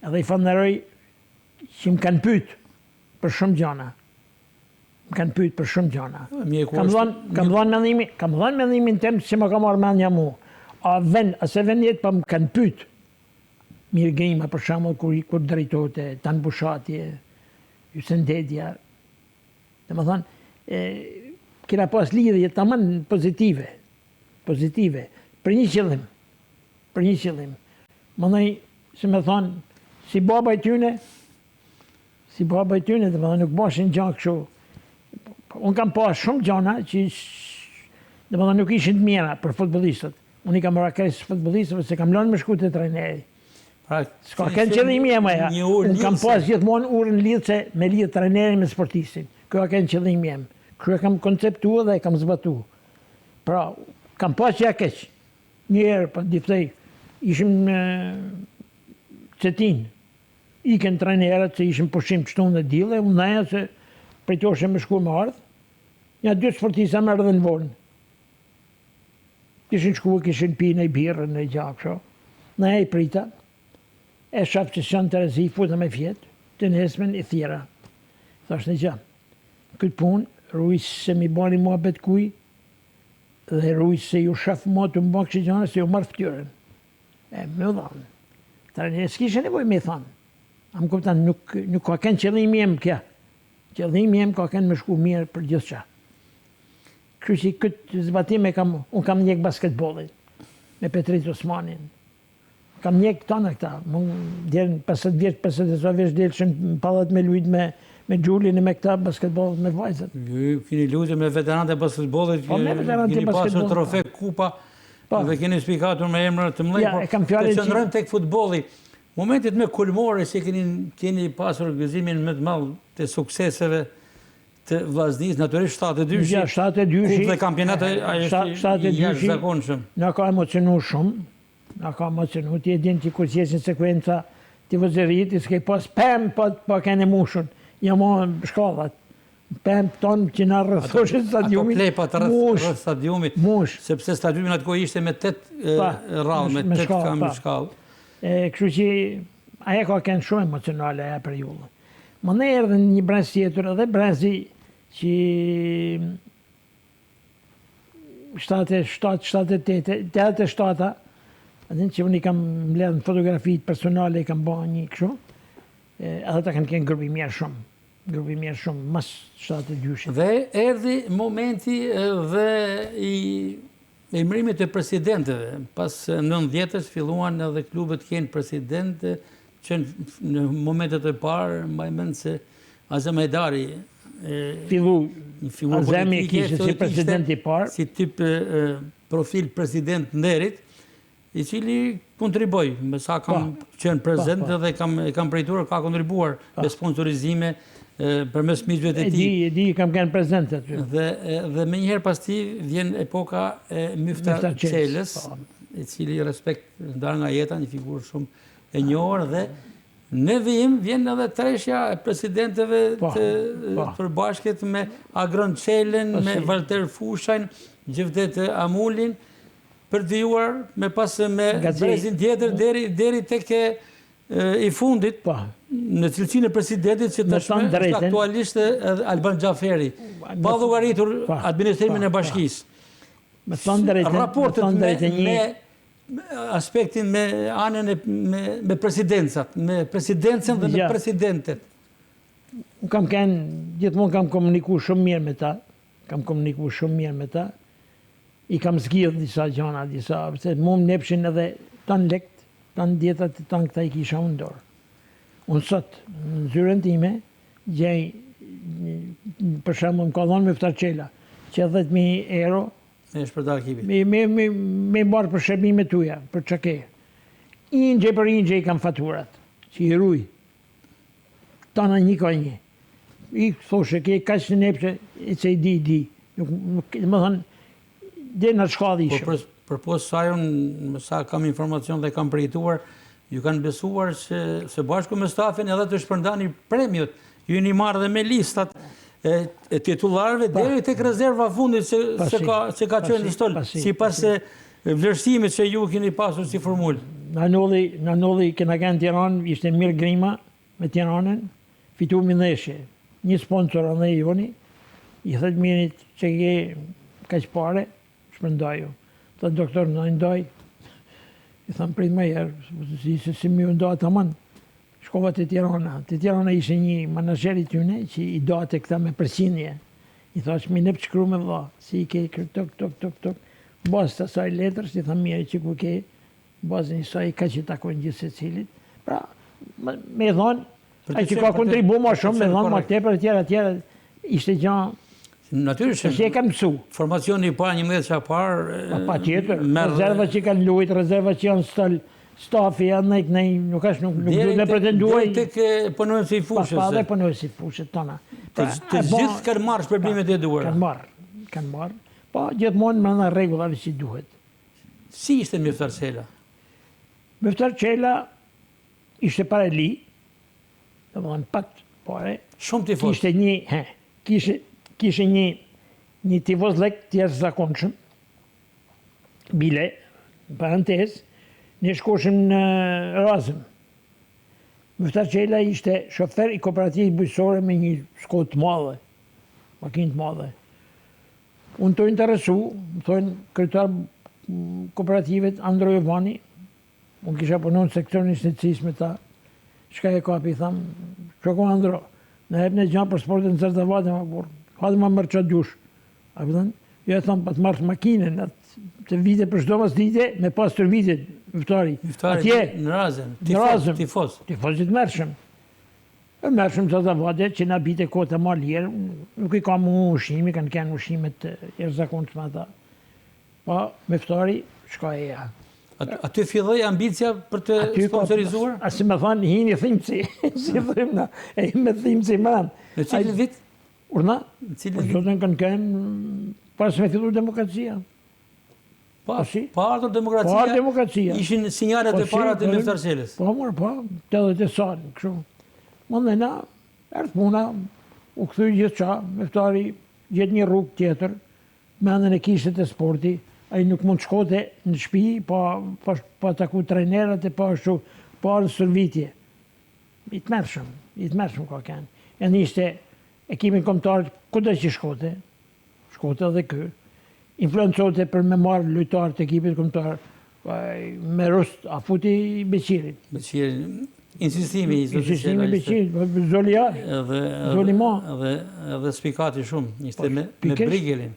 edhe i falenderoj që më kanë pyet për shumë gjana. Më kanë pyet për shumë gjana. Kam dhënë mendimin tem që më ka marrë mendja mu. A se vend jetë pa më kanë pyet. Mirë Grima, për shembull, kur drejtote, Tan Bushatje, Hysen Dedja. Domethënë, kena pas lidhje tamam pozitive. Pozitive. Për një qëllim. Mandej, se më thonë, si baba i tyne, domethënë nuk bashin gjë kështu. Unë kam pas shumë gjana që nuk ishin të mira për futbolistët. Unë i kam marrë kresë futbolistëve se kam lënë me shku të trajneri. S'ka kënë qëllimi e maja. Unë kam pas gjithmonë urën lidhë me lidhë trajneri me sportistin. Kjo a kënë qëllimi jem. Kjo e kam konceptua dhe e kam zbatu. Pra, kam pas që ja keq. Njerë, për diftej, ishim në Cetin. Iken trajnerët se ishin pushim qëtu në dile, unë naja se për të oshe me shku më ardhë, ja 2 sportisa më ardhë në vonë. Kishin shku, kishin pi në i birë, në i gjakë, naja i prita, e shafë që shanë të rezi, futa me fjetë, të nesmen i thira. Thash në gjë, këtë punë, rujës se mi bani mua bet kuj, dhe rujës se ju shafë mua të më bakë që gjane, se ju marë ftyrën. E me u dhanë. Trajnerë s'kishe nevoj me thanë. Am kuptan, nuk ka kënë qëllimi jem kja. Qëllimi jem ka kënë me shku mirë për gjithë qa. Kështu që këtë zbatime unë kam njek basketbolit me Petrit Osmanin. Kam njek tonë këta. Djerën 50 vjetë, 50 vjetë delëshën në pallat me lujt me Gjullin e me këta basketbolit me vajzët. Ju kini lujtë me veteranët e basketbolit, kini pasur trofe kupa dhe kini spikatur me emrë të mlej, por të qëndrojmë tek futboli. Momentit me kulmore që keni pasur gëzimin më të madh të sukseseve të Vllaznisë, natyrisht 72-shi. Ja, 72-shi. Kupë dhe kampionate është jashtëzakonshëm. Na ka emocionu shumë. Na ka emocionu. Ti e din që kur qesin sekuenca të vëzërit, i s'ke pas pëm, po kene mushun. Ja mo shkollat. Pëm tonë që na rrëthoshin stadiumin. Ato plepat rrëth stadiumit. Mush. Sepse stadiumin atë kohë ishte me 8 rrallë, me 8 kamë shkallë. Kështu që aja ka kënë shumë emocionale aja periullë. Më ne erdhe një brez tjetër edhe brezi që 87, adin që unë i kam mbledhë në fotografit personale, i kam bërë një kështu, edhe ta kanë kënë grupi mirë shumë, mas 72. Dhe erdhi momenti dhe i emërimit të presidentëve. Pas 90-ës filluan edhe klubet kënë presidente, që në momentet e parë, mbaj mend se Azem Hajdari fillu Azemi kishte si president i parë. Si tip profil president nderit, i cili kontriboj, me sa kam qenë prezent dhe kam prejtuar, ka kontribuar me sponsorizime përmes miqve të tij. E di, kam qenë prezent aty. Dhe me njëherë pas ti vjen epoka e Myfta Çelës, i cili respekt ndar nga jeta, një figurë shumë e njohur, dhe në vijim vjen edhe treshja e presidenteve të përbashkët me Agron Çelën, me Valter Fushajn, Gjevdet Amullin, për të vijuar me pas me brezin tjetër deri tek i fundit, në cilësinë e presidentit që tashmë është aktualisht Alban Xhaferi, pa llogaritur administrimin e bashkisë. Me thonë drejtën, raportet me aspektin me anën me presidencat, me presidencën dhe me presidentet. Unë kam kënë, gjithmonë kam komuniku shumë mirë me ta, i kam zgjidhë disa gjana, se mu më nepshin edhe tanë lekt, tanë djetat, tanë këta i kisha unë dorë. Unë sot, në zyren time, gjej, për shemë më ka dhonë Myfta Çela, që 10.000 euro, me barë për shërbime tuja, për qake. Inje për inje i kam faturat, që i ruj. Tana një ka një. I thoshe, ke ka që nepse, i që i di. Më thënë, dhe në shkallë ishëm. Për posë sajon, sa kam informacion dhe kam përjetuar, ju kanë besuar se bashku me stafin edhe të shpërndani premiot. Ju një marrë dhe me listat e titullarëve deri tek rezerva fundit që ka qenë në stol, si pas vlerësimit që ju keni pasur si formulë. Në nulli kena kënë Tiranë, ishte Mirë Grima me Tiranën, fitu mi ndeshje. Një sponsor anë e joni, i thët mirit që ke kaq pare, shpërndaju. Thët doktor në ndoj, i thëmë prit më herë, si mi ndoj të manë. Shkova të Tirana. Të Tirana ishe një manažeri t'yne që i doate këta me përqinje. I thash, mi nëpë qëkru me dha, si i ke tok. Bazë të saj letrës, i thamë mire që ku ke, bazë një saj ka që takojnë gjithë se cilit. Pra, me dhonë, a që ka kontribu ma shumë, me dhonë ma tepër tjera, ishte gjanë, natyrisht që e kam mësu. Formacioni i parë, 11 që parë... Pa tjetër, rezerva që kanë lujt, rezerva që janë stëllë, stafi janë nuk duhet me pretenduaj... Deri tek punojnë si fushës. Pa dhe punojnë si fushët tona. Të gjithë kanë marrë shpërblimet e duara. Kanë marrë. Pa gjithmonë me në regullave si duhet. Si ishte Myfta Çela? Myfta Çela ishte para li, dhe më dhënë pat pare. Shumë tifoz. Kishe një tifoz lek të jashtëzakonshëm, bile, në parantez, ne shkoshim në Razëm. Muftar Qela ishte shofer i kooperativës bujqësore me një Shkodë të madhe, makinë të madhe. Unë të interesu, më thonë kryetar kooperativet Andro Jovani, unë kisha punon në sektorin e shëndetësisë me ta, shka e kapi, thamë, shoko Andro, në hep në gjanë për sportin në cërta vate, hajde ma mërë qatë gjush. A pëtën, jo e thamë, pa të marrë makinën, të vite për shdo mas dite, me pas tër vitet, Muftari. Atje, në Razëm, tifoz. Tifozit mërshëm. E mërshëm të të vate, që na bite kohët e ma lirë, nuk i ka mu ushimi, kanë kënë ushimet jashtëzakonshme ata. Pa, Muftari, shka e ja. Aty filloi ambicia për të sponsorizuar? A si me thanë, hini thimci, si thëmë na, e me thimci manë. Në cilin vit? Urna? Në cilin vit? Zotën kanë kënë, pas me fillu demokracia. Pa ardhur demokracia? Pa demokracia. Ishin sinjalet e para të Muftar Qelës? Po, mërë, po, të edhe të sanë, kështu. Më dhe na, erdhë puna, u këthuj gjithë qa, Muftari gjithë një rrugë tjetër, me andën e kishtet e sporti, a i nuk mund shkote në shpi, pa taku trenerat e pa ashtu, pa arë sërvitje. I të mërshëm ka kënë. E në ishte ekimin kombëtar, kuda që shkote edhe kë, influencote për me marë lujtarë të ekipit kombëtar, me rust, a futi Beqirin. Beqirin, insistimi i Beqirit, Zolia, Zolima. Edhe spikati shumë, ishte me Brigelin.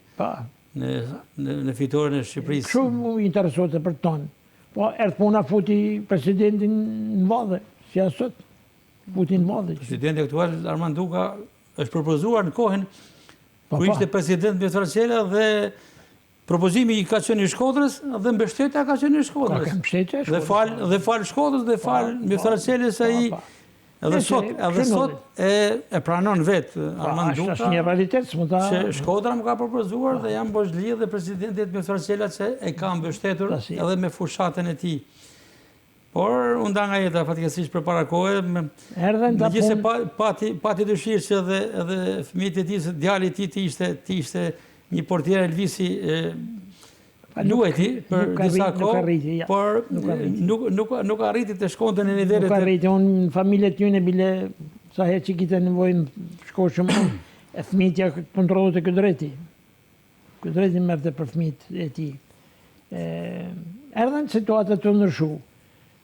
Në fitoren e Shqipërisë. Shumë interesote për tonë. Po, erdhë puna futi presidentin në vadhe, si asot, futi në vadhe. Presidenti aktual, Armand Duka, është propozuar në kohën, ku ishte president Muftar Qela dhe propozimi i ka qenë i Shkodrës dhe mbështetja ka qenë i Shkodrës. Dhe falë Shkodrës dhe falë Muftar Qelës ai edhe sot e pranon vetë Armand Duka. Është një realitet, që Shkodra më ka propozuar dhe jam boshllidh dhe presidentit Muftar Qela që e ka mbështetur edhe me fushatën e tij. Por unë da nga jeta fatkeqësisht për para kohë, megjithëse pati dëshirë që edhe fëmijët e tij, djali i tij të ishte një portier Elvisi luajti për disa kohë, por nuk arriti të shkonte në nivelet. Nuk arriti, unë në familjet june bile sa herë që kite nevojnë shkoshëm e fëmijët ja kontrollohet e këdreti. Këdreti merte për fëmijët e tij. Erdhen situata të ndryshu.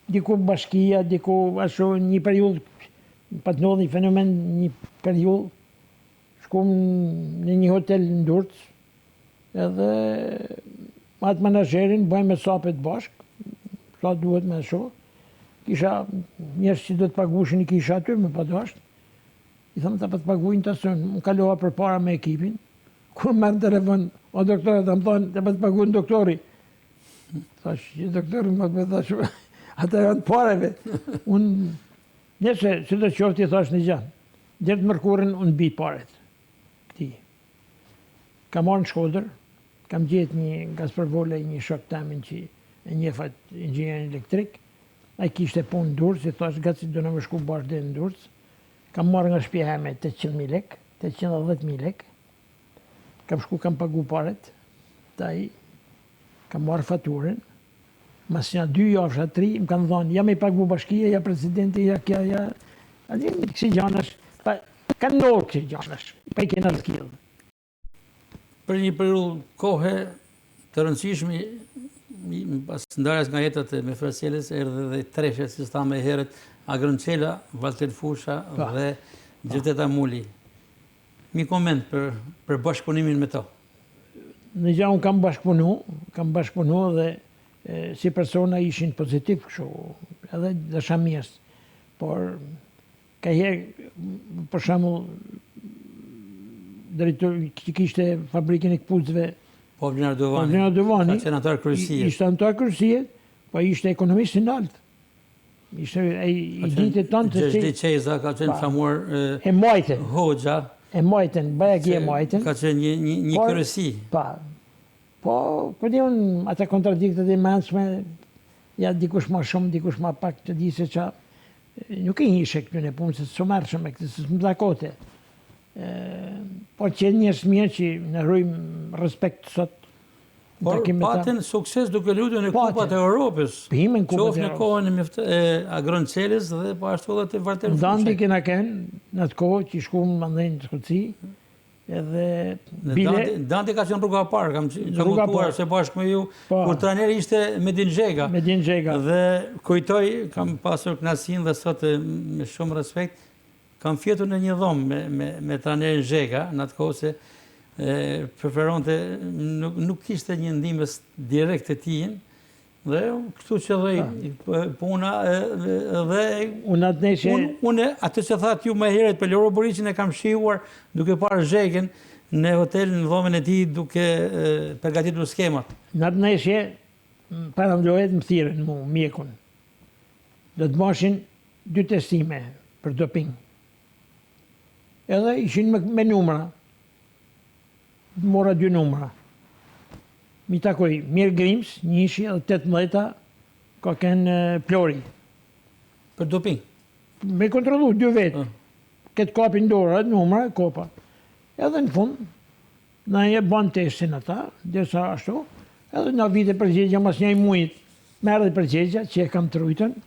Diku bashkia, diku ashtu një periudhë, pa të ndodhi fenomen një periudhë, shkum në një hotel në Durrës, edhe atë menaxherin bëjmë me sapet bashkë, sa duhet me shoh. Kisha njerëz që do të pagueshin i kisha aty me padasht. I thamë ta të paguajnë ta son, më kalova përpara me ekipin. Kur marr telefon, o doktor, ta më thonë, ta të paguajnë doktori. Thash, doktori më thash, ata janë pareve. Unë, nëse, që të qoftë i thash një gjanë, dherë të mërkurin, unë bi paret. Këti. Kam marrë në Shkodër, kam gjetë një Gazprovole, një shok tamin që e njefat inxhinier elektrik, a i kishte punë në Durrës, i thash, gaci do në më shku bashkë dhe në Durrës, kam marrë nga shtëpia me 800.000 lek, 810.000 lek, kam shku, kam pagu paret, taj, kam marrë faturën, mas një 2 javë, 3, më kanë thonë, jam i pagu bashkia, ja presidenti, ja kja, ja... A një kësi gjanash, kanë nërë kësi gjanash, pa i kena zgjidhë. Për një periudhë kohë të rëndësishme, pas ndarjes nga jetët e Muftar Qelës, erdhe dhe treshe, si sta me herët, Agron Qela, Valter Fusha dhe Gjerteta Muli. Mi koment për bashkëpunimin me to? Në gjë unë kam bashkëpunu dhe si persona ishin pozitiv kështu, edhe dësha mirës. Por, ka herë, për shembull, drejtor që kishte fabrikën e këpucëve, Povlinar Dovani, ka qenë antar kryesiet. Ishte antar kryesiet, po ishte ekonomist i lartë. Ishte i ditë tonë të Gjeshdi Qeza ka qenë famuar e majten. Hoxha. E majten, bajagi e majten. Ka qenë një kryesi. Po, di unë, ata kontradiktet e menshme, ja dikush ma shumë, dikush ma pak të di se qa, nuk e ishe këtu në punë, se së mërshëm me këtë, se së më dakote. Por që njës mirë që në rrujmë respekt sot. Por patin sukses duke luajtur në Kupat e Europës. Himën Kupat Qoftë e në kohën e Agroncelis dhe po ashtu edhe të Vartel Fushë. Dandi kena kënë në atë kohë që shkumë më ndhenjë të Shkëllëci. Edhe bile... Dandi ka qenë rruga parë, kam kuptuar se bashkë me ju, kur trajneri ishte Medin Xhega. Medin Xhega. Dhe kujtoj, kam pasur kënaqësinë dhe sot me shumë respekt, kam fjetur në një dhomë me trajnerin Xhega, në atë kohë se preferonte, nuk kishte një ndihmës direkte tij, dhe kështu që dhe puna dhe unë atë që thatë ju më herët për Loro Boricin e kam shijuar duke parë Xhegën në hotel në dhomën e tij duke përgatitur skemat. Në atë neshje, parandohet më thirrën mu, mjekun. Do të moshin 2 testime për doping. Edhe ishin me numra. Mora 2 numra. Mi takoj Mirë Grims, njëshi edhe 18 ka kënë Plori. Për doping? Me kontrolu 2 vetë. Këtë kapin dorë, numra, kopa. Edhe në fund, na e ban testin ata, desa ashtu, edhe na vite përgjegja mas një mujt, merë dhe përgjegja që e kam të rujtën,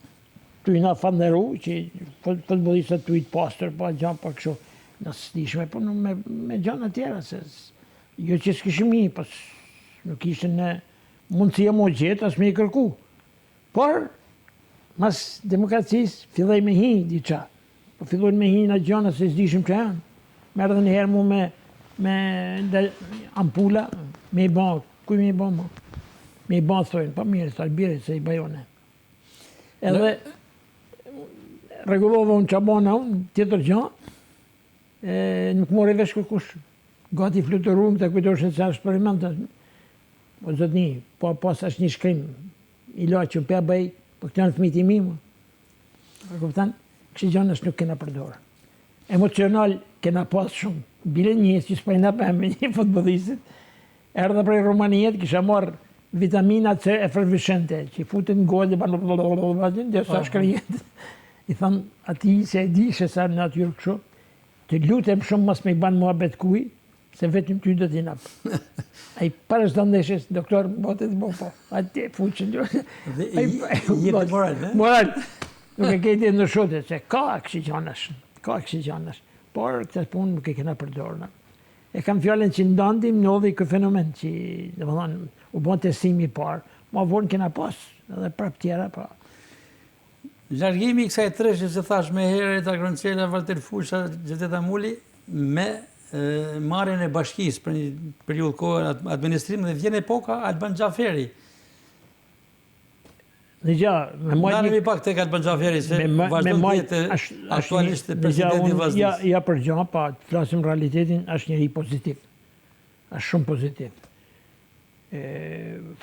tu i na fanderu, që futbolistët tu i të pastor, pa gjanë, pa kështu, nësë dishme, po me gjanë atjera, se jo që s'kishim një, pas nuk ishte në mundësia mo gjithë, as me i kërku. Por, mas demokracisë, filloj me hi, diqa. Po filloj me hi në gjana, se s'dishim që janë. Merë dhe njëherë mu me ampula, me i ban, kuj me i ban mu? Me i ban, thojnë, pa mirë, sa bire, se i bajone. Edhe, regullova unë që abona unë, tjetër gjanë, nuk more vesh kërkush. Gati fluturum të kujtosh e ca eksperimentet. Po zotni, po pas është një shkrim, i la që pe bëj, po këtë janë fëmijët i mi, po kuptan, kështë gjanës nuk kena përdorë. Emocional kena pas shumë. Bile njës që s'pajna për me një futbollistit, erdhe prej Romanijet, kisha marrë vitamina C efervescente, që futën në gojë dhe banë, dhe sa shkrijet. I thamë, ati se e di, se sa në natyrë kështu, të lutem shumë mas me i banë mua betë kuj, se vetëm ty do t'i napë. A i parës të ndeshës, doktor, botet bo po. A ti fuqën të... Jetë moral, ne? Moral. Nuk e kejti në shote, se ka eksigjanash. Por, këtë punë nuk e kena përdorë. E kam fjallën që ndandim në odhi kë fenomen, që u bon testimi parë, ma vonë kena pas, edhe prap tjera, pa. Largimi i kësaj treshje, se thash me herët Agroncela, Vartel Fusha, Gjeteta Muli, me marrjen e bashkisë për një periudhë kohë administrim dhe vjen epoka Alban Xhaferi. Ndaremi pak tek Alban Xhaferi, se vazhdon të jetë aktualisht presidenti i Vazhdisë. Ja për gjë, pa të flasim realitetin, është njëri pozitiv. Është shumë pozitiv.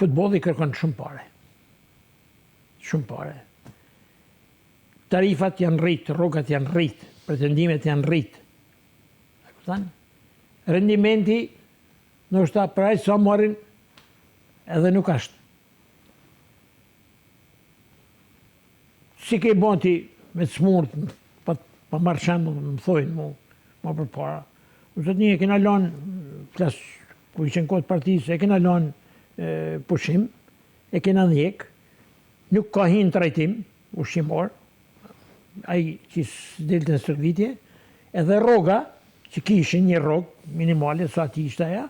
Futbolli kërkon shumë pare. Shumë pare. Tarifat janë rritë, rrogat janë rritë, pretendimet janë rritë. Rendimenti në është ta praj sa marin edhe nuk ashtë. Si ke i bonti me të smurt, pa marrë shembull, më thojnë mu, ma për para. Usët një e kena lanë, ku ishen kodë partisë, e kena lanë pushim, e kena ndjek, nuk ka hinë trajtim, ushqimor, ai që s'delte në servitje, edhe rroga, që kishin një rrogë minimale, sa ati ishte aja,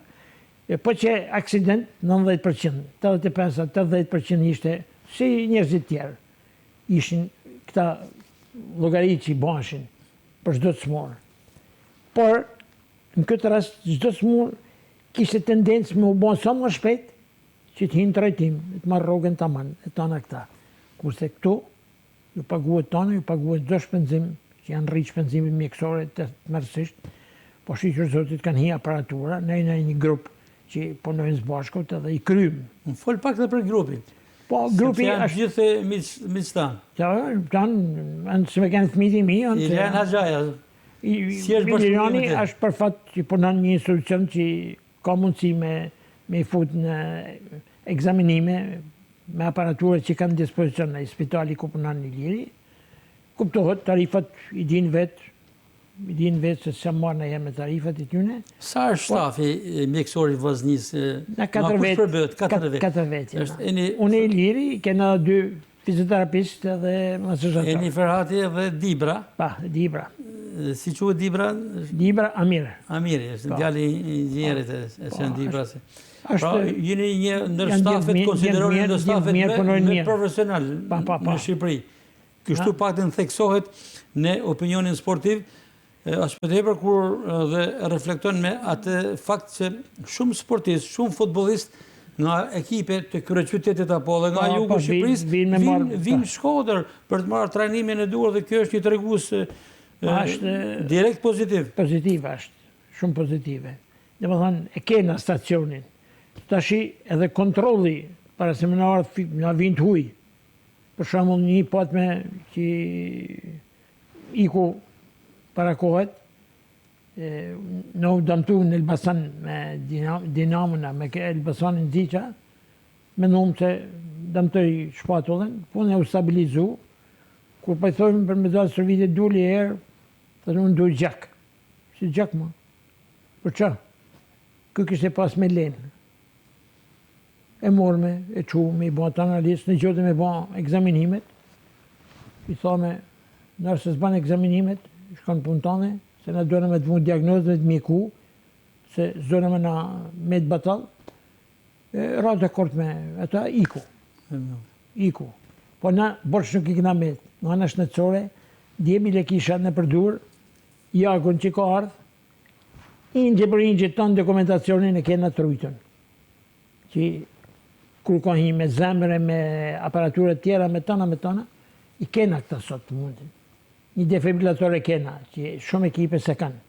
po që aksident 90%, 85-80% ishte si njerëzit tjerë. Ishin këta llogaritë që i bashin për çdo smur. Por, në këtë rast, çdo smur kishte tendencë me u bën sa më shpejt që të hinë trajtim, të marrë rrogën tamam, e tona këta. Kurse këtu, ju paguhet tonë, ju paguhet çdo shpenzim, që janë rritë shpenzimit mjekësore të mërësisht, po shqyqër zotit kanë hi aparatura, ne në një grup që punojnë së bashkut edhe i krymë. Më folë pak dhe për grupin. Po, grupi janë gjithë miqtanë. Janë, se me kanë fëmijët i mi. Ilian Haxhaja. Iliani është për fat që punon një institucion që ka mundësi me i fut në ekzaminime me aparaturë që kanë dispozicion në spitali ku punon Iliri. kuptohet, tarifat i din vetë se sa marrë në jenë me tarifat i tyne. Sa është shtafi mjekësor i vazhnisë? Në 4 vetë. 4 vetë. Unë e Iliri, kena 2 fizioterapistë dhe masazhator. Eni Ferhati dhe Dibra. Pa, Dibra. Si quhet Dibra? Dibra Amir. Amiri, është djali i inxhinierit e Sen Dibra. Pra, jeni një ndër stafet, konsideroni ndër stafet me profesional në Shqipëri. Kështu paktën theksohet në opinionin sportiv, as më tepër kur dhe reflekton me atë fakt se shumë sportistë, shumë futbollistë nga ekipe të kryeqytetit apo edhe nga jugu Shqipërisë vinë Shkodër për të marrë trajnimin e duhur dhe kjo është një tregues direkt pozitiv. Pozitive është, shumë pozitive. Domethënë e kena stacionin. Tashi edhe kontrolli para seminarët nga vind huj. Për shembull një patme që iku para kohet, në u dëmtu në Elbasan me Dinamona, me Elbasanin Diqa, me nëmë që dëmtoj shpatullën, punë e u stabilizu, kur pëjthojmë për me dalë sërvitit duli e herë, të unë du gjak. Si gjak ma? Për qa? Kë kështë e pas me lenë. E morme, e qume, i bënë të analistë, në gjote me bënë egzaminimet. I thome, nërse s'banë egzaminimet, shkanë punë tane, se në dojnë me të mund diagnozë dhe të mjeku, se zdojnë me në me të batal, ratë akord me ata, iku. Po na borç nuk i këna me, nga në shnetësore, djemi le kisha në përdur, jakun që ka ardhë, ingje për ingje tonë dokumentacionin e kena të rujtën. Që kur ka hi me zemre, me aparaturët tjera, me tona, i kena këta sot të mundin. Një defibrillator e kena, që shumë ekipe se kanë.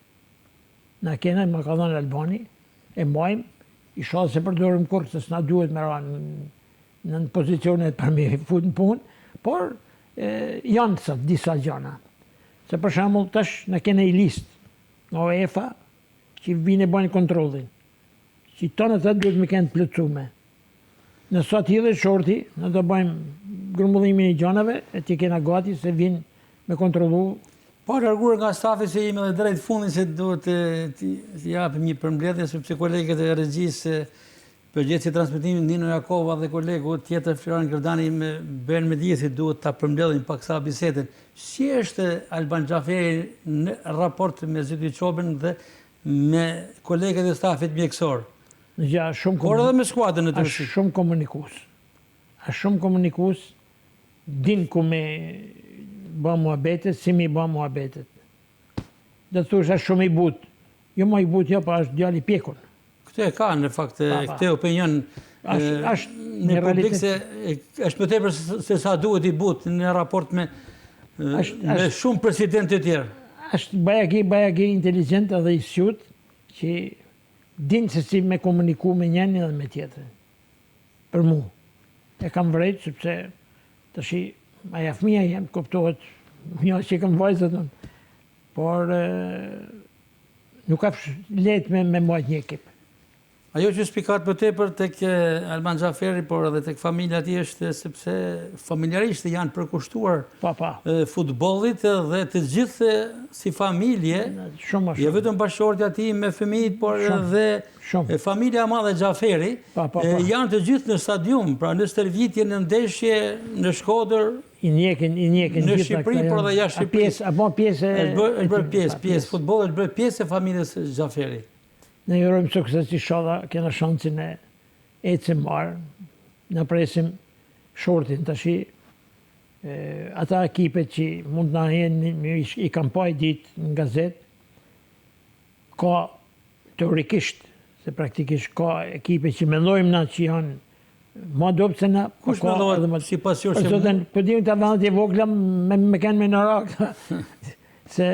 Na kena, më ka dhënë Albani, e mbajmë, i shalë se përdorim kur, se s'na duhet me ranë në pozicionet për me fut në punë, por janë sot disa gjana. Se për shembull tash na kena i listë nga UEFA, që vinë e bajnë kontrollin. Që tonë ata duhet me kënë të plëcume. Në sot hidhe shorti, në të bëjmë grumbullimin i gjanave, e që kena gati se vinë me kontrollu. Po, largurë nga stafi se jemi dhe drejt fundin se duhet të japim një përmbledhje, sepse kolegët e regjisë përgjithësi transmitimin Nino Jakova dhe kolegu tjetër Florian Gردani me bën me dije se duhet ta përmbledhin pak sa bisedën. Si është Alban Xhaferi në raport me Zyti Çobën dhe me kolegët e stafit mjekësor? Ja, shumë por edhe me skuadrën në tërësi. Shumë komunikus. Shumë komunikus, din ku me bë muhabetet, si mi bë muhabetet. Dhe të thush, është shumë i but. Jo ma i but, jo, pa është djali pjekun. Këtë e ka, në fakt, këtë opinion në publik se është më tepër se sa duhet i but në raport me shumë presidentë të tjerë. është bajagi inteligent edhe i sjut, që din se si me komuniku me njeni dhe me tjetërin. Për mu. E kam vrejt, sepse të shi, aja fëmija jem, kuptohet, një që kam vajzët, por nuk ka let me mbajt një ekip. Ajo që spikat për tepër tek Alban Xhaferi, por edhe tek familja ti është sepse familjarisht janë përkushtuar futbollit dhe të gjithë si familje, jo vetëm bashkëshortja ti me fëmijët, por edhe familja e madhe Xhaferi, janë të gjithë në stadium, pra në stërvitje, në ndeshje, në Shkodër, në Shqipëri, por edhe jashtë Shqipërisë. Është bërë pjesë, futbolli është bërë pjesë e familjes Xhaferi. Ne jurojmë sukses i shala, kena shansin e ecim marë, në presim shortin të shi. Ata ekipet që mund në jenë, i kam paj ditë në gazet, ka teorikisht, se praktikisht ka ekipet që mendojmë na që janë ma dopë se na. Kush mendojmë si pasur që mund? Për dimë të vanët e vogla me kënë me në rakë, se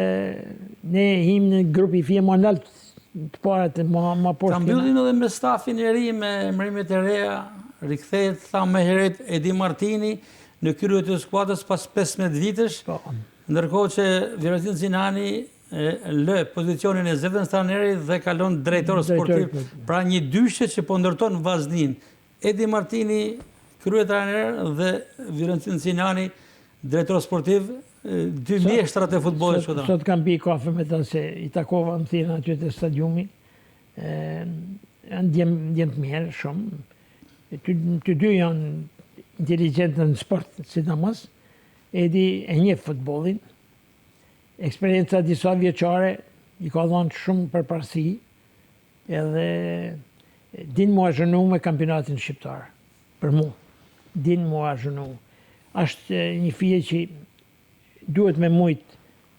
ne him në grupi fje më naltë, të parat e ma poshtë. Kam mbyllin edhe me stafin e ri, me emërimet e reja, rikthehet, tha me heret Edi Martini, në krye të skuadrës pas 15 vitesh, ndërkohë që Virentin Zinani lë pozicionin e Zefden Staneri dhe kalon drejtor sportiv. Pra një dyshe që po ndërton vazhnin. Edi Martini, krye trajner dhe Virentin Zinani, drejtor sportiv, dy mjeshtrat e futbollit shkodran. Sot kam pi kafe me ta se I takova më thirrën aty te stadiumi. Janë djemë të mirë shumë. Të dy janë inteligentë në sport, sidomos. Edi e njeh futbollin. Eksperienca disa vjeçare I ka dhënë shumë përparësi. Edhe din mua zhënu me kampionatin shqiptar. Për mu. Din mua zhënu. Është një fije që duhet me mujt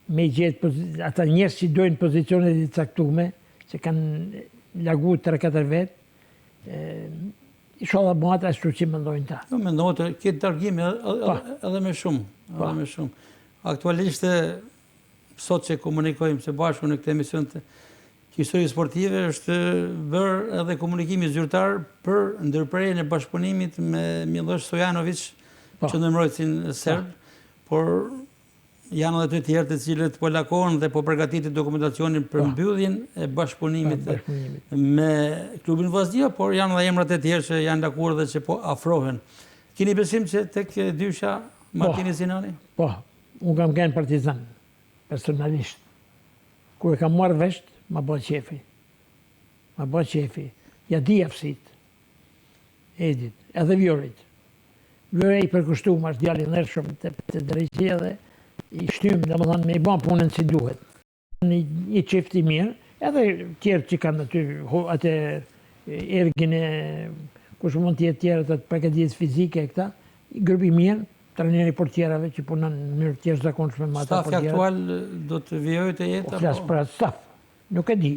me gjetë ata njerëz që dojnë pozicionet I caktume, që kanë lagu 3-4 vetë, inshallah bëhat ashtu që mendojnë ta. Jo, mendoj të këtë targim edhe me shumë. Aktualisht, sot që komunikojmë së bashku në këtë emision të histori sportive, është bërë edhe komunikimi zyrtar për ndërprerjen e bashkëpunimit me Miloš Stojanović, qendërmbrojtësin serb, por janë edhe të tjerë të cilët po lakohen dhe po përgatitin dokumentacionin për mbylljen e bashkëpunimit me klubin Vllaznia, por janë edhe emrat e tjerë që janë lakuar dhe që po afrohen. Keni besim që tek dysha Martini Sinani? Po, unë kam qenë Partizan, personalisht. Kur e kam marrë vesh, ma bë qefi. Ja di aftësitë. Edit, edhe Vjorit. Vjore I përkushtuar është djalë I ndershëm te drejtësia dhe I shtym, domethënë me I bën punën si duhet. Një çift I mirë, edhe tjerë që kanë atë ergin e kush mund të jetë tjerë të përgatitjes fizike këta, grup I mirë, trajneri portierave që punon në mënyrë të jashtëzakonshme me ata portierë. Stafi aktual do të vijojë të jetë apo? Flas për staf. Nuk e di.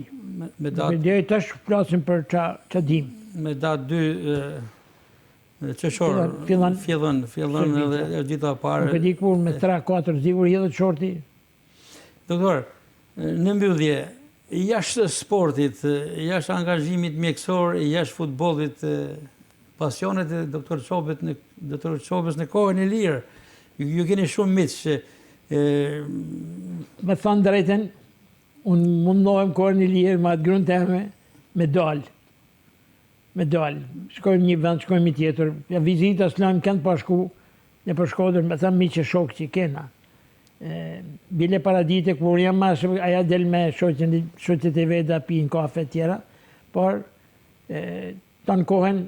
Me datë. Ne tash flasim për ça dim. Me datë 2 qershor fillon edhe dita e parë. Nuk e di kur me 3-4 zigur hedhet shorti. Doktor, në mbyllje, jashtë sportit, jashtë angazhimit mjekësor, jashtë futbollit, pasionet e doktor Çobës në kohën e lirë, ju keni shumë miq që me thënë drejten, unë mundohem kohën e lirë me atë grunë teme me dalë. Shkojmë një vend, shkojmë një tjetër. Ja vizita s'lajmë kënd pa shku, në për Shkodër, me thamë miqë shokë që kena. Bile paradite, kur jam masë, aja del me shoqet e veda, pinë kafe tjera, por ta në kohën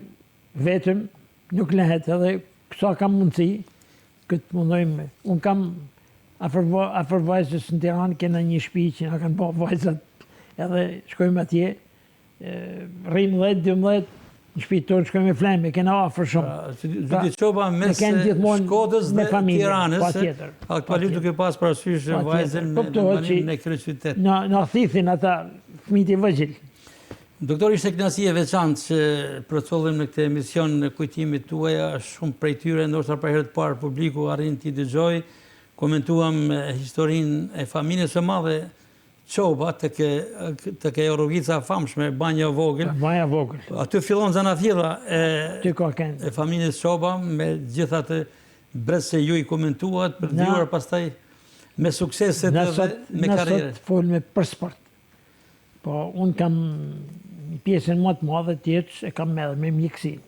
vetëm nuk lehet edhe kësa kam mundësi, këtë mundojmë. Unë kam afër vajzës në Tiranë, kena një shtëpi që na kanë bërë vajzat, edhe shkojmë atje, rrim 10-12, në shtëpi tonë shkojmë me flajme, kena afër shumë. Zyti Çoba mes Shkodrës dhe Tiranës, aktualisht duke pas parasysh vajzën në banimin e kryeqytetit. Na thithin ata fëmijët e vëgjël. Doktor, ishte kënaqësi e veçantë që përcollim në këtë emision në kujtimit tuaja, shumë prej tyre, ndoshta për herë të parë publiku arrin t'i dëgjoj, komentuam historinë e familjes së madhe Çoba tek Eurovica famshme, Banja Vogël. Banja Vogël. Aty fillon zanatilla e familjes Çoba me gjithë atë brez që ju I komentuat për vjuar pastaj me sukseset edhe me karrierë. Nësot folme për sport. Po, unë kam një pjesën më të madhe tjetës e kam edhe me mjekësin.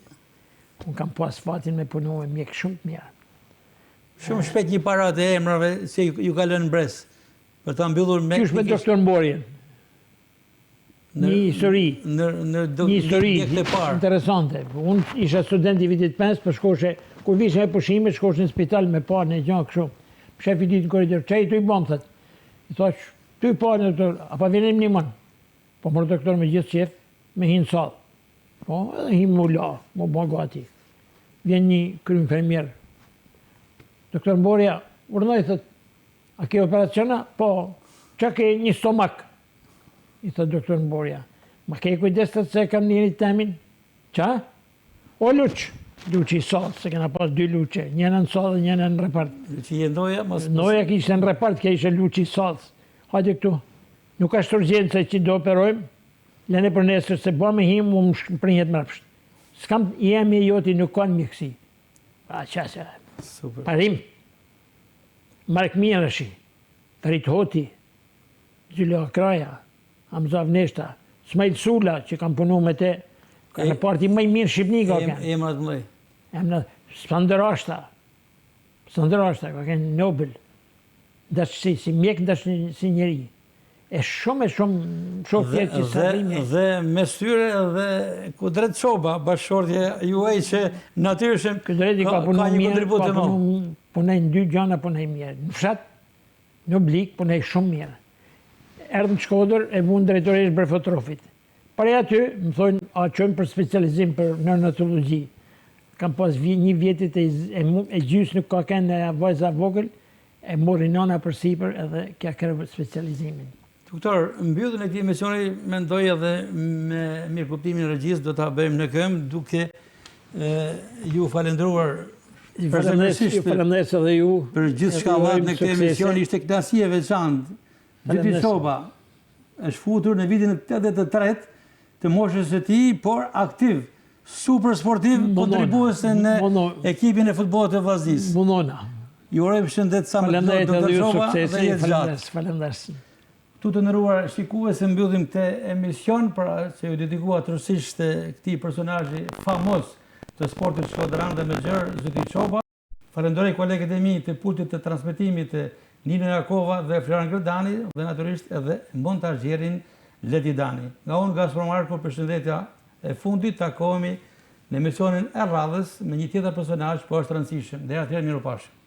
Unë kam pas fatin me punu me mjekë shumë të mirë. Shumë shpejt një parat e emrave se ju ka lënë brez. Për ta mbyllur me... Qysh me doktor Mborjen. Një histori. Një histori interesante. Unë isha student I vitit 5, për shkoshe, kur vishe e pushime, shkoshe në spital me parë në gjënë këshu. Shefi ditë në koridor, që I tu I bëmë, thët. I thash, tu I parë në doktor, apa vinim një mënë. Po mërë doktor me gjithë qef, me hinë salë. Po, edhe hinë më la, më bënë gati. Vjen një kry infermier. Doktor Mborja, urnoj, thët, a ke operaciona? Po, që ke një stomak? I thët doktor Mborja. Ma ke kujdes të se kam njëri temin? Qa? O luqë. Luqë I salë, se kena pas 2 luqë. Njëna në salë dhe njëna në repart. Luqë I ndoja? Noja ki ishte në repart, ke ishe luqë I salë. Hajde këtu. Nuk ashtë urgjencë që do operojmë, lene për nesër se ba me him, më më prinjet mërpsht. S'kam jemi e joti nuk kanë mjekësi. A qasë, parim. Mark Mirashi, Ferit Hoti, Gjullo Kraja, Hamzav Neshta, Smajl Sula, që kam punu me te, ka në parti mëj mirë Shqipni ka kënë. Emrat mëlej. Spanderashta, ka kënë Nobel. dashësi, si mjek dashësi si njeri. E shumë tjerë që sa rrimi. Dhe me styre dhe Kudret Çoba, bashkëshortje juaj që natyrisht Kudreti ka punu një mirë, kontribut të madh. punoj në 2 gjana, punoj mirë. Në fshat, në oblik, punoj shumë mirë. Erdhë në Shkodër e vun drejtoresh Brefotrofit. Pare aty, më thonë, a qojmë për specializim për neonatologji. Kam pas një vjetit e gjysë nuk ka kënë vajza vogël, e mori nana për sipër edhe kja kërë specializimin. Doktor, mbylljen e këtij emisioni mendoj edhe me mirëkuptimin e regjisë do ta bëjmë në këmbë duke ju falendruar Faleminderit edhe ju. Për gjithë shkallat në këtë emision ishte kënaqësi e veçantë. Gjyti Çoba është futur në vitin 83 të moshës së tij, por aktiv, super sportiv, kontribues në ekipin e futbollit të Vllaznisë. Munona. Ju uroj përshëndet sa më të plot Doktor Çoba dhe jetë gjatë. Falenderoj. Tu të nderuar shikues, mbyllim këtë emision pra që ju dedikua tërësisht këtij personazhi famos të sportit shkodran dhe me gjër, Zyti Çoba. Falenderoj kolegët e mi të pultit të transmetimit Nino Jakova dhe Florian Gredani dhe natyrisht edhe montazherin Ledi Dani. Nga unë Gaspar Marko, përshëndetja e fundit, takohemi në emisionin e radhës me një tjetër personazh, po është rëndësishëm. Deri atëherë, mirupafshim.